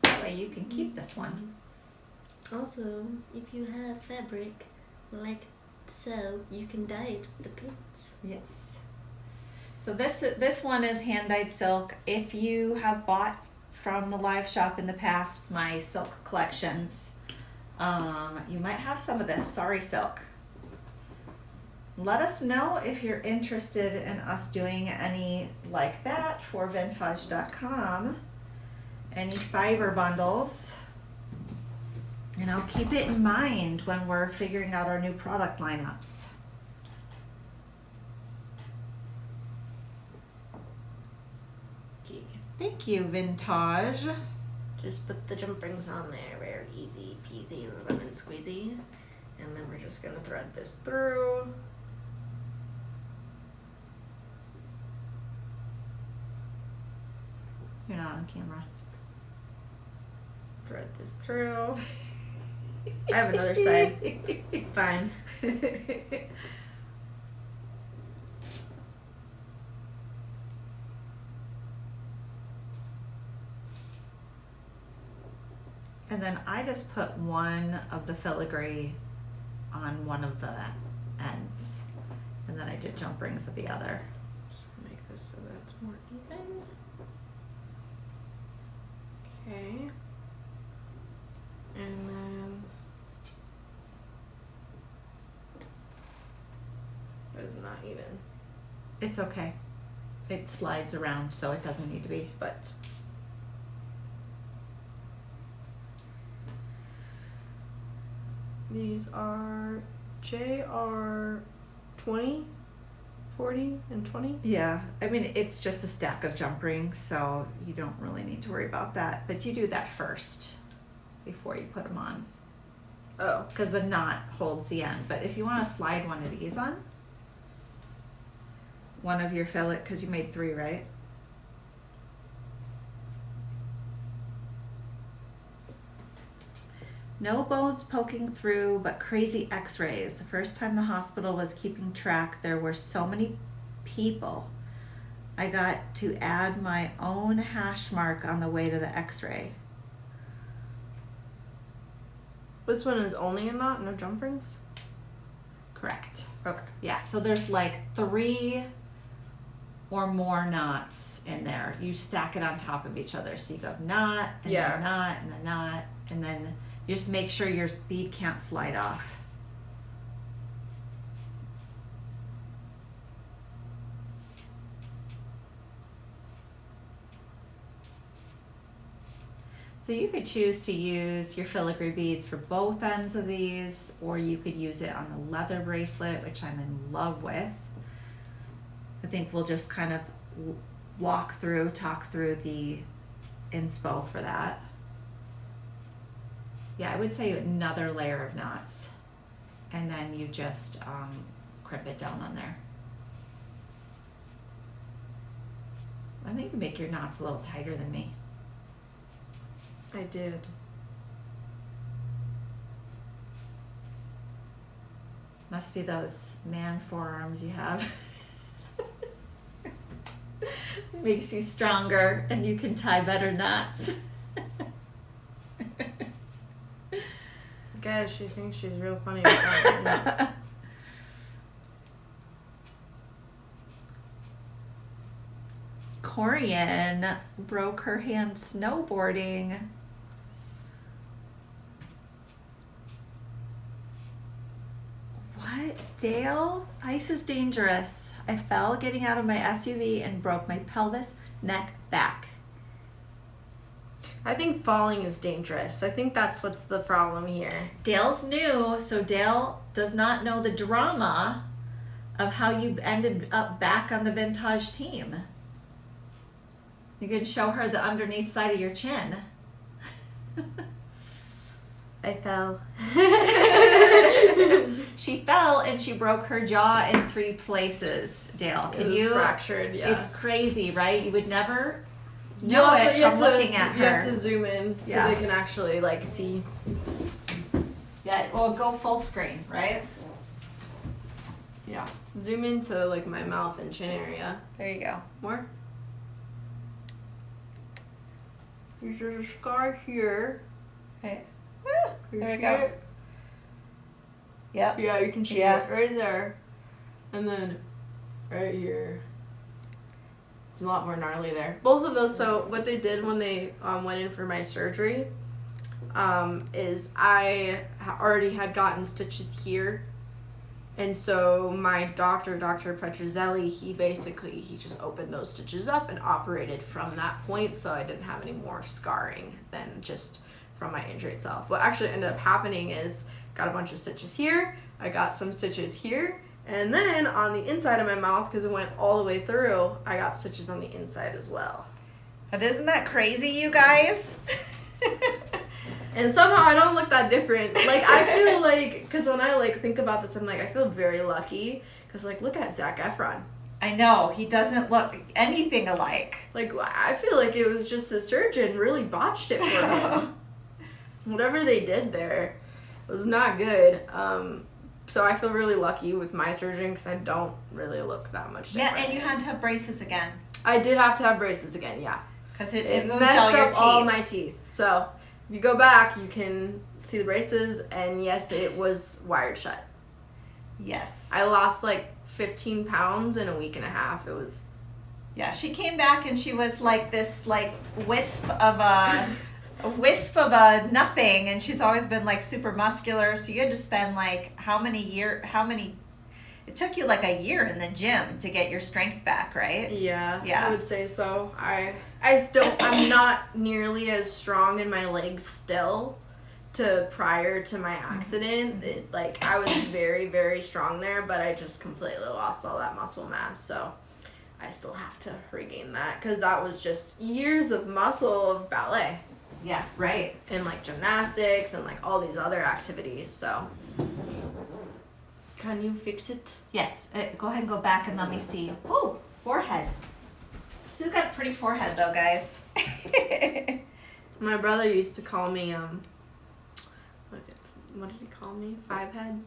That way you can keep this one. Also, if you have fabric like so, you can dye it with the beads. Yes. So this one is hand-dyed silk. If you have bought from the live shop in the past, my silk collections. You might have some of this sari silk. Let us know if you're interested in us doing any like that for vintage.com. Any fiber bundles. And I'll keep it in mind when we're figuring out our new product lineups. Okay. Thank you, Vintage. Just put the jump rings on there, very easy peasy lemon squeezy. And then we're just gonna thread this through. You're not on camera. Thread this through. I have another side. It's fine. And then I just put one of the filigree on one of the ends. And then I did jump rings at the other. Just gonna make this so that it's more even. Okay. And then that is not even, It's okay. It slides around, so it doesn't need to be. but these are JR 20, 40, and 20. Yeah, I mean, it's just a stack of jump rings, so you don't really need to worry about that. But you do that first before you put them on, Oh, because the knot holds the end. But if you want to slide one of these on, one of your fillet, because you made 3, right? No bones poking through, but crazy x-rays. The first time the hospital was keeping track, there were so many people. I got to add my own hash mark on the way to the x-ray. this one is only a knot, no jump rings? Correct. Okay. Yeah, so there's like 3 or more knots in there. You stack it on top of each other. So you go knot, and Yeah. then knot, and then knot, and then you just make sure your bead can't slide off. So you could choose to use your filigree beads for both ends of these, or you could use it on the leather bracelet, which I'm in love with. I think we'll just kind of talk through the inspo for that. Yeah, I would say another layer of knots, and then you just crimp it down on there. I think you make your knots a little tighter than me. I did. Must be those man forearms you have. Makes you stronger and you can tie better knots. Guys, she thinks she's real funny with that. Corian broke her hand snowboarding. What? Dale? Ice is dangerous. I fell getting out of my SUV and broke my pelvis, neck, back. I think falling is dangerous. I think that's what's the problem here. Dale's new, so Dale does not know the drama of how you ended up back on the Vintage team. You can show her the underneath side of your chin. I fell. She fell and she broke her jaw in 3 places. Dale, It was fractured, yeah. It's crazy, right? You would never know it from looking at her. You have to zoom in so Yeah. they can actually like see. Yeah, well, go full screen, right? Yeah. Zoom into like my mouth and chin area. There you go. More. There's a scar here. Okay. You There we see go. it? Yep. Yeah, you can see Yeah. it right there. And then right here. It's a lot more gnarly there. Both of those, so what they did when they went in for my surgery is I already had gotten stitches here. And so my doctor, Dr. Petrozelli, he just opened those stitches up and operated from that point, so I didn't have any more scarring than just from my injury itself. What actually ended up happening is got a bunch of stitches here, I got some stitches here, and then on the inside of my mouth, because it went all the way through, I got stitches on the inside as well. But isn't that crazy, you guys? And somehow I don't look that different. Like, I feel like, because when I, like, think about this, I'm like, I feel very lucky. Because, like, look at Zac Efron. I know, he doesn't look anything alike. Like, I feel like it was just a surgeon really botched it for him. Whatever they did there was not good. So I feel really lucky with my surgeon because I don't really look that much different. Yeah, and you had to have braces again. I did have to have braces again, yeah. Because it moved messed all your up teeth. all my teeth. So if you go back, you can see the braces, and yes, it was wired shut. Yes. I lost like 15 pounds in a week and a half. It was... Yeah, she came back and she was like this like wisp of a nothing, and she's always been like super muscular, so you had to spend like it took you like a year in the gym to get your strength back, right? Yeah, Yeah. I would say so. I'm not nearly as strong in my legs still to prior to my accident. I was very, very strong there, but I just completely lost all that muscle mass, so I still have to regain that, because that was just years of muscle of ballet. Yeah, right. And like gymnastics and like all these other activities, so. Can you fix it? Yes. Go ahead and go back and let me see. Oh, forehead. You've got a pretty forehead though, guys. My brother used to call me, what did he call me? Five head?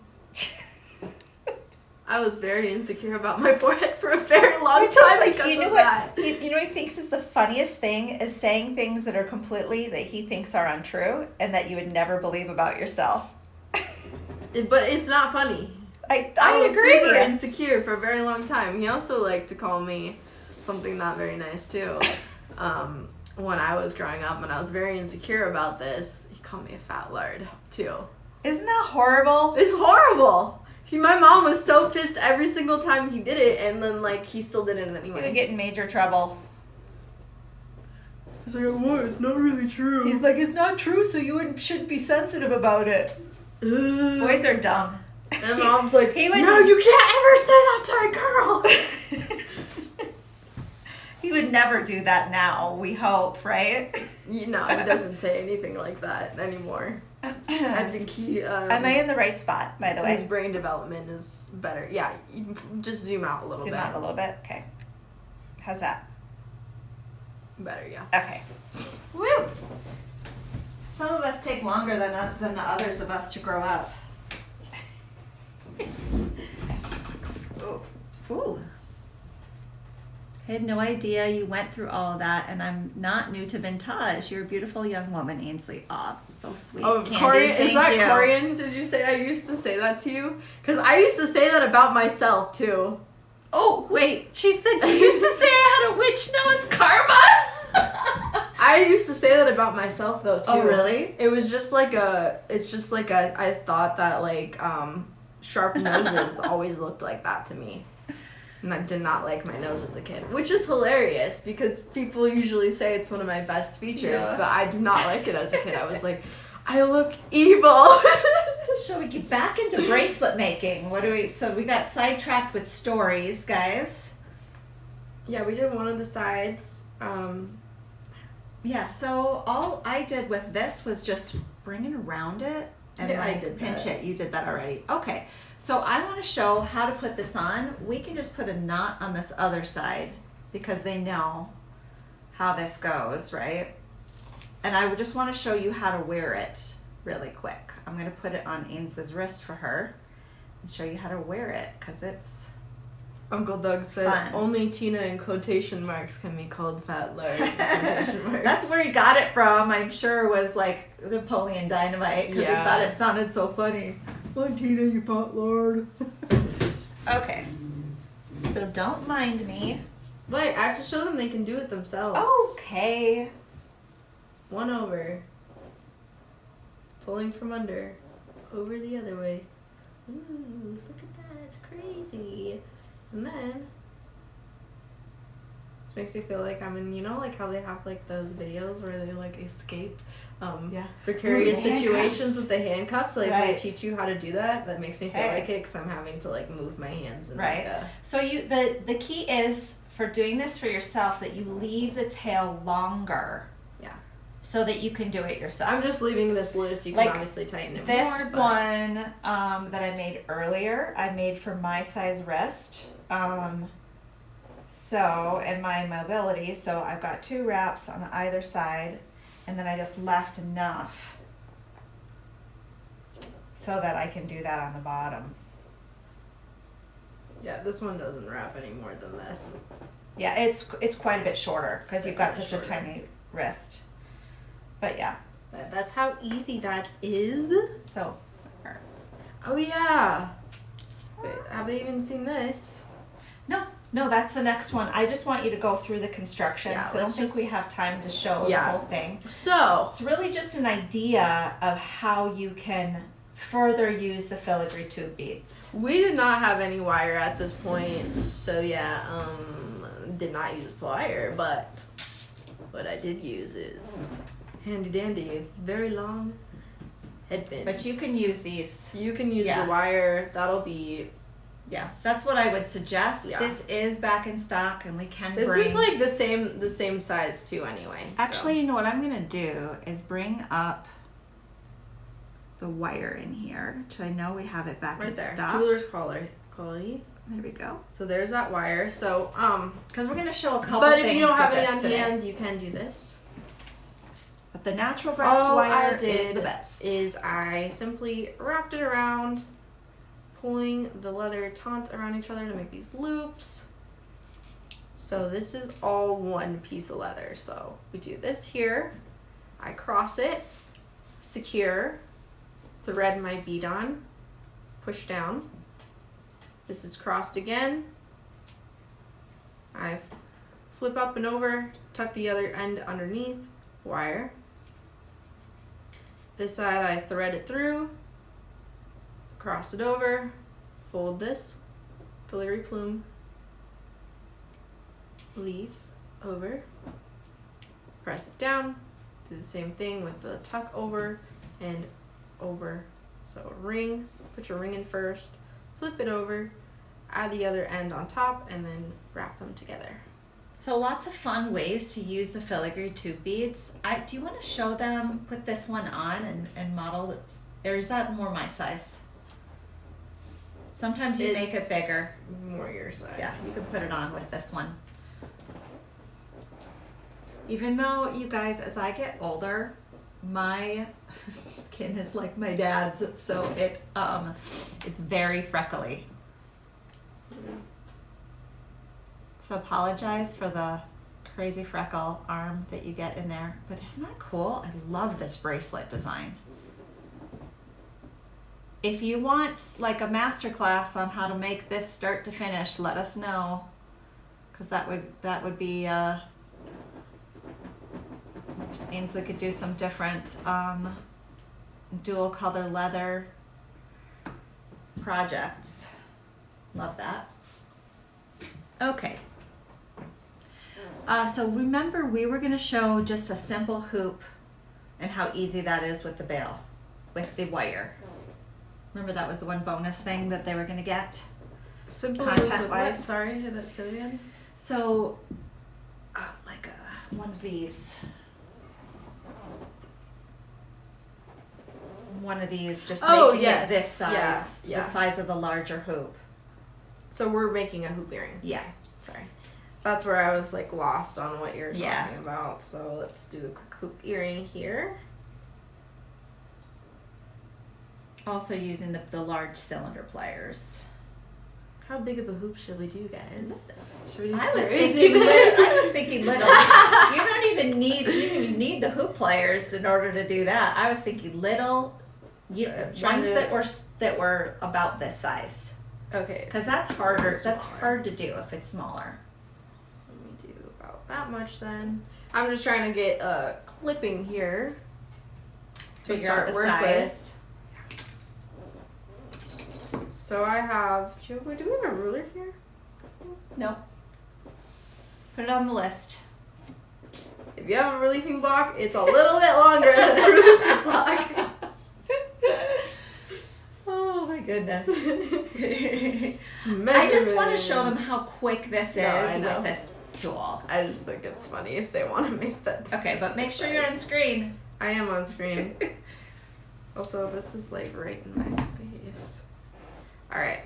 I was very insecure about my forehead for a very long time because you know of what, that. You know what he thinks is the funniest thing is saying things that are that he thinks are untrue and that you would never believe about yourself. But it's not funny. I was agree. super insecure for a very long time. He also liked to call me something not very nice too. When I was growing up and I was very insecure about this, he called me a fat lard too. Isn't that horrible? It's horrible. My mom was so pissed every single time he did it, and then like he still did it anyway. He would get in major trouble. He's like, what? It's not really true. He's like, it's not true, so you shouldn't be sensitive about it. Boys are dumb. And mom's like, no, you can't ever say that to a girl. He would never do that now, we hope, right? No, he doesn't say anything like that anymore. I think he... Am I in the right spot, by the way? His brain development is better. Yeah, you just zoom out a little bit. Zoom out a little bit? Okay. How's that? Better, yeah. Okay. Woo! Some of us take longer than the others of us to grow up. Ooh. Ooh. I had no idea you went through all of that, and I'm not new to vintage. You're a beautiful young woman, Ainsley. Aw, so sweet. Oh, Candy, Corian, is that thank you. Corian? Did you say I used to say that to you? Because I used to say that about myself, too. Oh, wait. She said you used to say I had a witch nose karma? I used to say that about myself, though, too. Oh, really? It was just like I thought that, like, sharp noses always looked like that to me. And I did not like my nose as a kid, which is hilarious because people usually say it's one of my best features, Yeah. but I did not like it as a kid. I was like, I look evil. Shall we get back into bracelet making? So we got sidetracked with stories, guys. Yeah, we did one of the sides. Yeah, so all I did with this was just bring it around it and Yeah, I like did pinch that. it. You did that already. Okay, so I want to show how to put this on. We can just put a knot on this other side because they know how this goes, right? And I would just want to show you how to wear it really quick. I'm going to put it on Ainsley's wrist for her and show you how to wear it because it's Uncle Doug said, fun. only Tina in quotation marks can be called fat lard. In quotation marks. That's where he got it from. I'm sure was like Napoleon Dynamite because he thought it sounded so funny. Oh, Tina, you fat lord. Okay. So don't mind me. Wait, I have to show them they can do it themselves. Okay. 1 over. Pulling from under. Over the other way. Ooh, look at that. It's crazy. And then... This makes me feel like I'm in, you know, like how they have like those videos where they like escape precarious situations with the handcuffs. Like they teach you how to do that. That makes me feel like it because I'm having to like move my hands. And right. So the key is for doing this for yourself that you leave the tail longer. Yeah. So that you can do it yourself. I'm just leaving this loose. You can obviously tighten it this more. This one that I made earlier, I made for my size wrist. So, and my mobility, so I've got 2 wraps on either side, and then I just left enough so that I can do that on the bottom. Yeah, this one doesn't wrap any more than this. Yeah, it's quite a bit shorter because you've got such a tiny wrist. But yeah. But that's how easy that is. So. Oh yeah. Wait, have they even seen this? No, that's the next one. I just want you to go through the construction. Yeah, I don't think we have time to show the whole thing. So it's really just an idea of how you can further use the filigree tube beads. We did not have any wire at this point, so yeah, did not use plier, but what I did use is handy dandy, very long head pins. But you can use these. You can use the wire. That'll be... Yeah, that's what I would suggest. Yeah. This is back in stock, and we can This is like the same size too anyway. Actually, you know what I'm going to do is bring up the wire in here, which I know we have it back in stock. Jeweler's quality. There we go. So there's that wire. So, because we're going to show a couple things. But if you don't have any on hand, you can do this. But the natural brass wire is the best. I simply wrapped it around, pulling the leather taunt around each other to make these loops. So this is all one piece of leather. So we do this here. I cross it, secure, thread my bead on, push down. This is crossed again. I flip up and over, tuck the other end underneath, wire. This side I thread it through, cross it over, fold this, filigree plume, leaf over, press it down, do the same thing with the tuck over and over. So ring, put your ring in first, flip it over, add the other end on top, and then wrap them together. So lots of fun ways to use the filigree tube beads. Do you want to show them, put this one on and model it? Or is that more my size? Sometimes you make it bigger. More your size. Yeah, you can put it on with this one. Even though, you guys, as I get older, my skin is like my dad's, so it's very freckly. So apologize for the crazy freckle arm that you get in there, but isn't that cool? I love this bracelet design. If you want like a masterclass on how to make this start to finish, let us know, because that would be Ainsley could do some different dual color leather projects. Love that. Okay. So remember, we were going to show just a simple hoop and how easy that is with the bale, with the wire. Remember that was the one bonus thing that they were going to get? Simple content-wise. Sorry, that say it again. So, like one of these. One of these, just making it this size, the size of the larger hoop. So we're making a hoop earring. Yeah. Sorry. That's where I was like lost on what you're talking about. So let's do a quick hoop earring here. Also using the large cylinder pliers. How big of a hoop should we do, guys? Should we do I was thinking little. You don't even need the hoop pliers in order to do that. I was thinking little, ones that were about this size. Okay. Because that's harder. That's hard to do if it's smaller. Let me about that much then. I'm just trying to get a clipping here to Figure out start the work size. with. So I have, do we have a ruler here? Nope. Put it on the list. If you have a reliefing block, it's a little bit longer than a reliefing block. Oh my goodness. I just want to show them how quick this is with this tool. I just think it's funny if they want to make that. Okay, but make sure you're on screen. I am on screen. Also, this is like right in my space. Alright.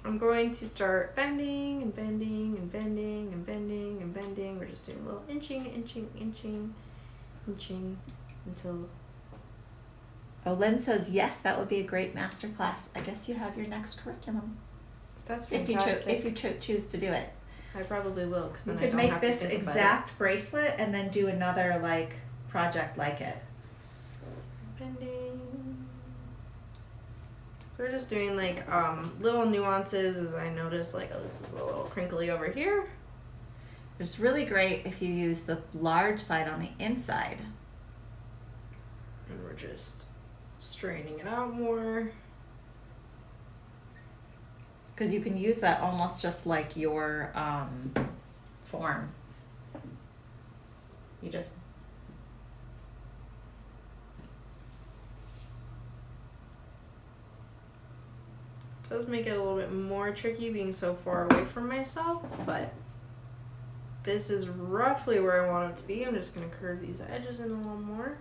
I'm going to start bending and bending and bending and bending and bending. We're just doing a little inching until... Oh, Lynn says, yes, that would be a great master class. I guess you have your next curriculum. That's fantastic. If you choose to do it. I probably will, because then You I could don't make have this to think exact bracelet and then do another like project like it. Bending. So we're just doing like little nuances as I notice like, oh, this is a little crinkly over here. It's really great if you use the large side on the inside. And we're just straightening it out more. Because you can use that almost just like your form. You just does make it a little bit more tricky being so far away from myself, but this is roughly where I want it to be. I'm just going to curve these edges in a little more,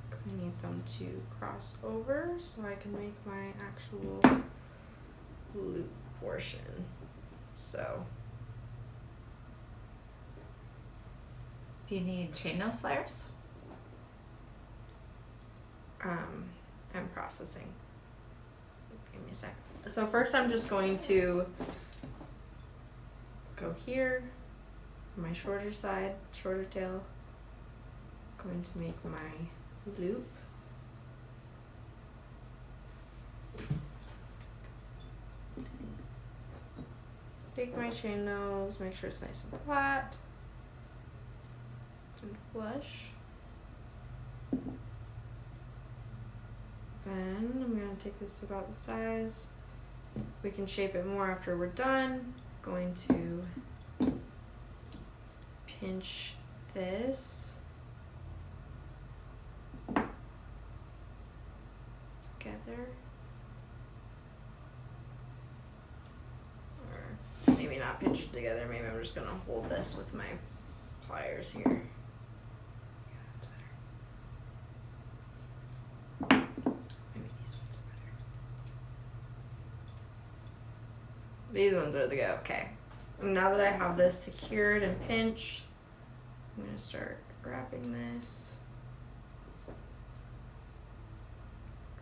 because I need them to cross over so I can make my actual loop portion. So do you need chain nose pliers? I'm processing. Give me a sec. So first I'm just going to go here, my shorter side, shorter tail. I'm going to make my loop. Take my chain nose, make sure it's nice and flat and flush. Then I'm going to take this about the size. We can shape it more after we're done. Going to pinch this together. Or maybe not pinch it together. Maybe I'm just going to hold this with my pliers here. These ones are the go. Okay. Now that I have this secured and pinched, I'm going to start wrapping this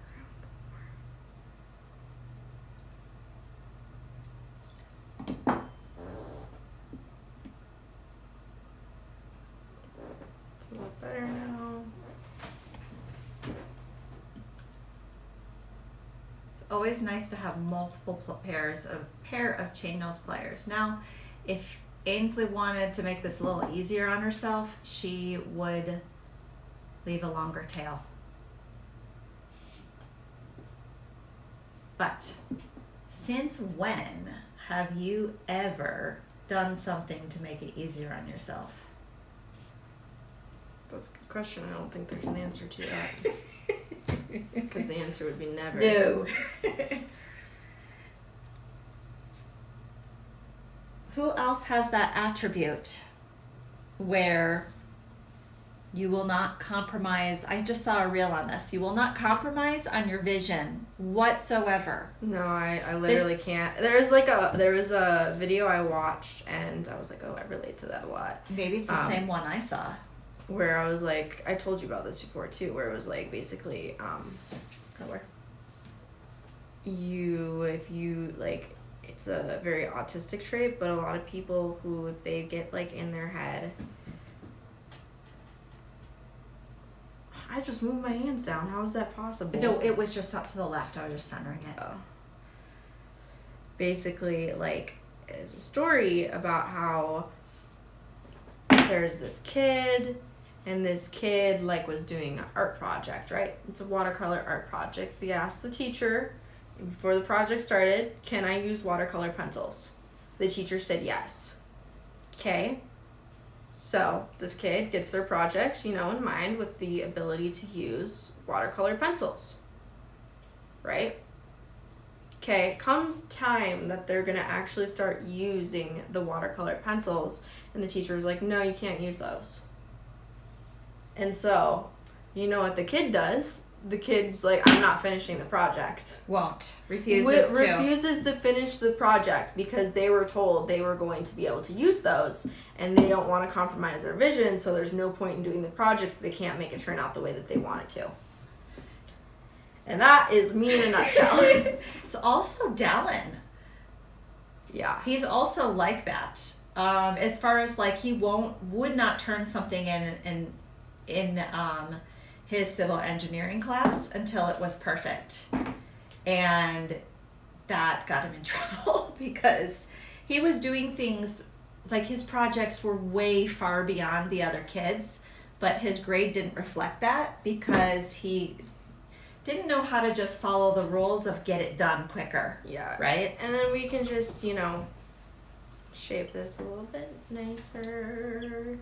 around more. It's a lot better now. Always nice to have multiple pair of chain nose pliers. Now, if Ainsley wanted to make this a little easier on herself, she would leave a longer tail. But since when have you ever done something to make it easier on yourself? That's a good question. I don't think there's an answer to that. Because the answer would be never. No. Who else has that attribute where you will not compromise? I just saw a reel on this. You will not compromise on your vision whatsoever. No, I literally can't. There was a video I watched and I was like, oh, I relate to that a lot. Maybe it's the same one I saw. Where I was like, I told you about this before too, where it was like basically, Color. if you like, it's a very autistic trait, but a lot of people who, if they get like in their head, I just moved my hands down. How is that possible? No, it was just up to the left. I was just centering it. Oh. Basically, like, is a story about how there's this kid, and this kid like was doing an art project, right? It's a watercolor art project. They asked the teacher before the project started, can I use watercolor pencils? The teacher said yes. Okay. So this kid gets their project, in mind with the ability to use watercolor pencils, right? Okay, comes time that they're gonna actually start using the watercolor pencils, and the teacher was like, no, you can't use those. And so, you know what the kid does? The kid's like, I'm not finishing the project. Refuses to finish the project because they were told they were going to be able to use those, and they don't want to compromise their vision, so there's no point in doing the project if they can't make it turn out the way that they want it to. And that is me in a nutshell. It's also Dallin. Yeah. He's also like that. As far as like he would not turn something in his civil engineering class until it was perfect. And that got him in trouble because he was doing things like his projects were way far beyond the other kids, but his grade didn't reflect that because he didn't know how to just follow the rules of get it done quicker. Yeah. Right? And then we can just, shape this a little bit nicer.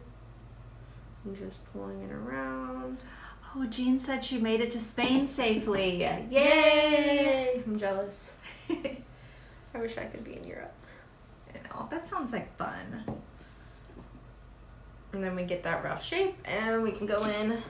I'm just pulling it around. Oh, Jean said she made it to Spain safely. Yay! Yay! I'm jealous. I wish I could be in Europe. Oh, that sounds like fun. And then we get that rough shape, and we can go in.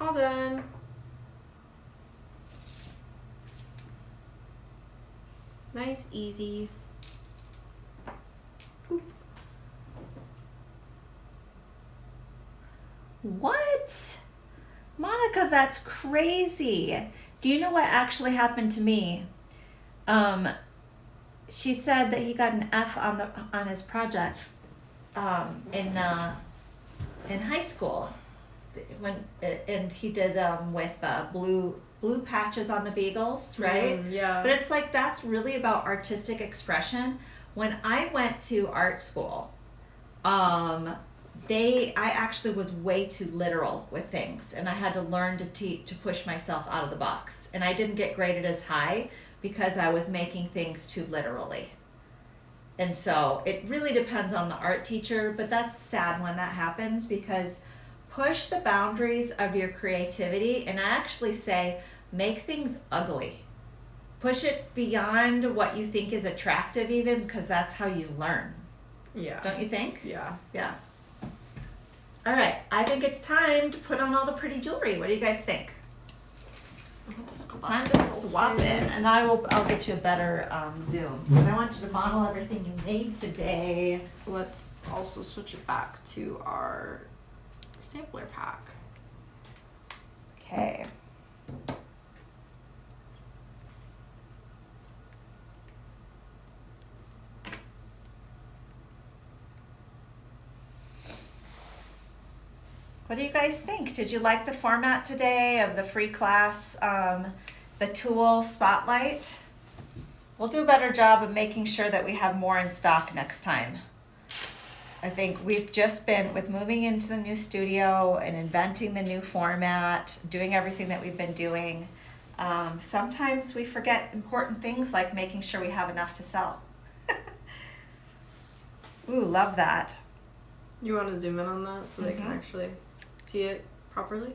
All done. Nice, easy. Oop. What? Monica, that's crazy. Do you know what actually happened to me? She said that he got an F on his project in high school and he did with blue patches on the bagels, right? Yeah. But it's like that's really about artistic expression. When I went to art school, I actually was way too literal with things, and I had to learn to push myself out of the box. And I didn't get graded as high because I was making things too literally. And so it really depends on the art teacher, but that's sad when that happens because push the boundaries of your creativity, and I actually say make things ugly. Push it beyond what you think is attractive even, because that's how you learn. Yeah. Don't you think? Yeah. Yeah. All right, I think it's time to put on all the pretty jewelry. What do you guys think? Time to swap in, and I'll get you a better zoom. I want you to model everything you made today. Let's also switch it back to our sampler pack. Okay. What do you guys think? Did you like the format today of the free class, the tool spotlight? We'll do a better job of making sure that we have more in stock next time. I think we've just been, with moving into the new studio and inventing the new format, doing everything that we've been doing, sometimes we forget important things like making sure we have enough to sell. Ooh, love that. You want to zoom in on that so they can actually see it properly?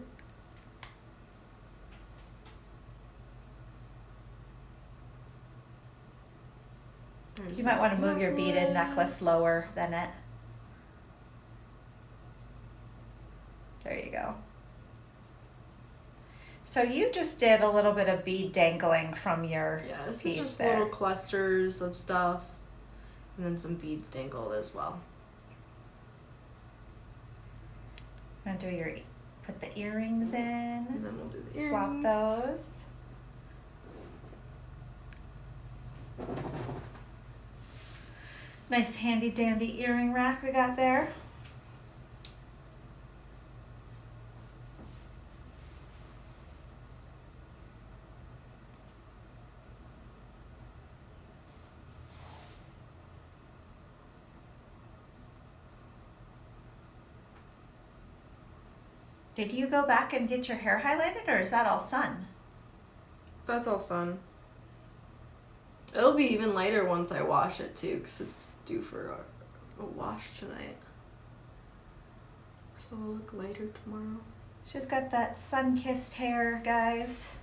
You might want to move your beaded necklace lower than it. There you go. So you just did a little bit of bead dangling from your Yeah, this is piece just there. little clusters of stuff, and then some beads dangled as well. I'm gonna do your, put the earrings in, And then we'll do the swap earrings. those. Nice handy dandy earring rack we got there. Did you go back and get your hair highlighted, or is that all sun? That's all sun. It'll be even lighter once I wash it too, because it's due for a wash tonight. So it'll look lighter tomorrow. She's got that sun-kissed hair, guys.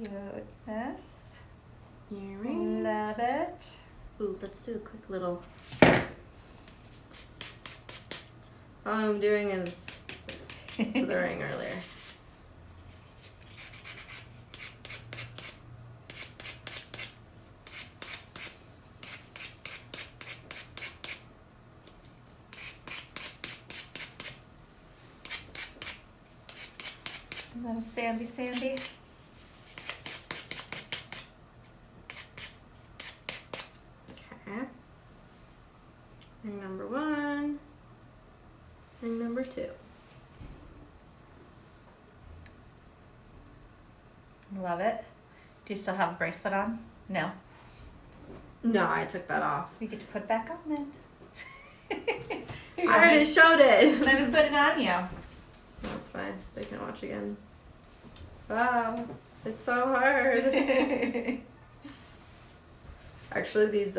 Cuteness. Earrings. Love it. Ooh, let's do a quick little. All I'm doing is this to the ring earlier. A little sandy. Okay. Ring number 1. Ring number 2. Love it. Do you still have a bracelet on? No. No, I took that off. We get to put it back on then. I already showed it. Let me put it on you. That's fine. They can watch again. Wow, it's so hard. Actually, these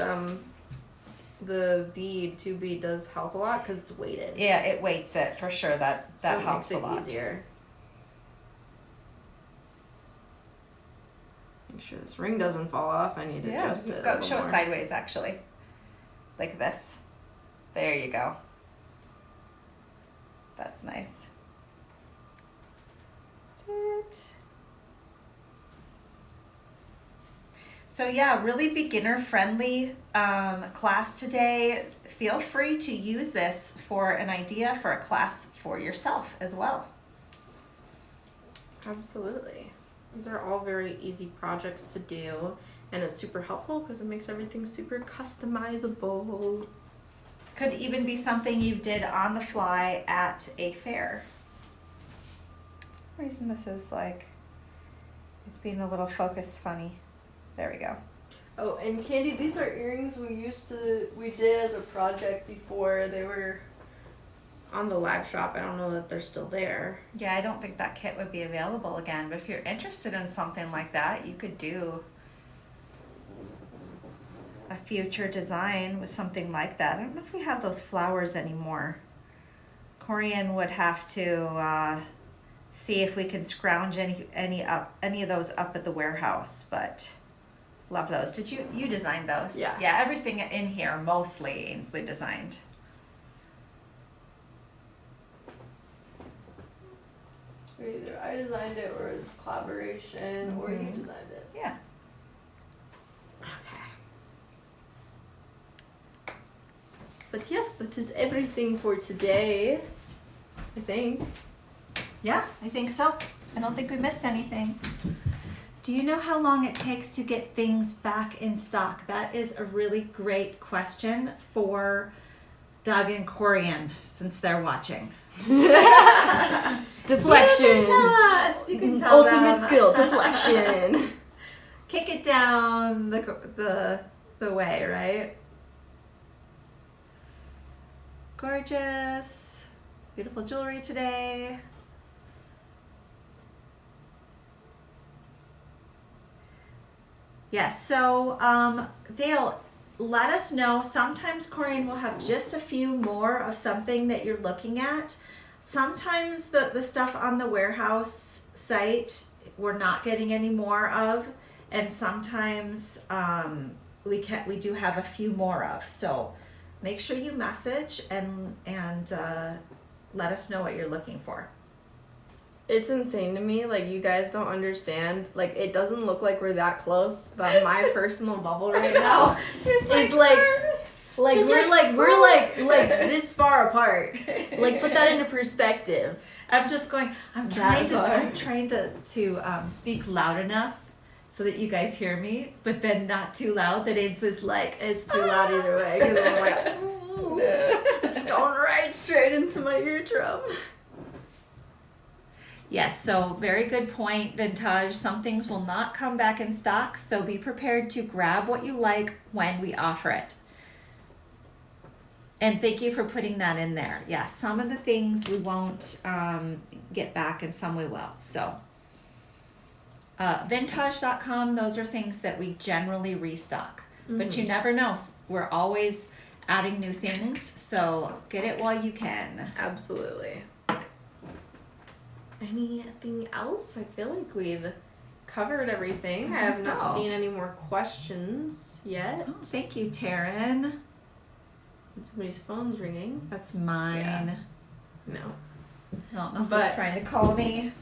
the bead 2 bead does help a lot because it's weighted. Yeah, it weights it for sure. That So it helps makes a it lot. easier. Make sure this ring doesn't fall off. I need to adjust it. Go show it sideways actually, like this. There you go. That's nice. So yeah, really beginner friendly class today. Feel free to use this for an idea for a class for yourself as well. Absolutely. These are all very easy projects to do, and it's super helpful because it makes everything super customizable. Could even be something you did on the fly at a fair. For some reason this is like, it's being a little focus funny. There we go. Oh, and Candy, these are earrings we did as a project before. They were on the lab shop. I don't know that they're still there. Yeah, I don't think that kit would be available again, but if you're interested in something like that, you could do a future design with something like that. I don't know if we have those flowers anymore. Corian would have to see if we can scrounge any of those up at the warehouse, but love those. Did you design those? Yeah. Yeah, everything in here mostly Ainsley designed. Either I designed it or it's collaboration or you designed it. Yeah. Okay. But yes, that is everything for today, I think. Yeah, I think so. I don't think we missed anything. Do you know how long it takes to get things back in stock? That is a really great question for Doug and Corian, since they're watching. Deflection. You can tell us. You can tell Ultimate them. skill, deflection. Kick it down the way, right? Gorgeous. Beautiful jewelry today. Yes, so Dale, let us know. Sometimes Corian will have just a few more of something that you're looking at. Sometimes the stuff on the warehouse site we're not getting any more of, and sometimes we do have a few more of. So make sure you message and let us know what you're looking for. It's insane to me. Like, you guys don't understand. Like, it doesn't look like we're that close, but my personal bubble right now is like we're this far apart. Like, put that into perspective. I'm trying to speak loud enough so that you guys hear me, but then not too loud that Ainsley's like, It's too loud either way, because I'm like, it's going right straight into my eardrum. Yes, so very good point, Vintage. Some things will not come back in stock, so be prepared to grab what you like when we offer it. And thank you for putting that in there. Yes, some of the things we won't get back and some we will. So vintage.com, those are things that we generally restock. But you never know. We're always adding new things, so get it while you can. Absolutely. Anything else? I feel like we've covered everything. I have not seen any more questions yet. Oh, thank you, Taryn. Somebody's phone's ringing. That's mine. No. I don't know who's trying to call me.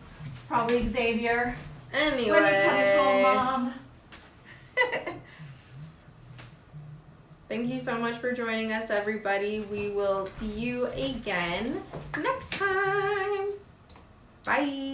Probably Xavier. Anyway. When are you coming home, Mom? Thank you so much for joining us, everybody. We will see you again next time. Bye.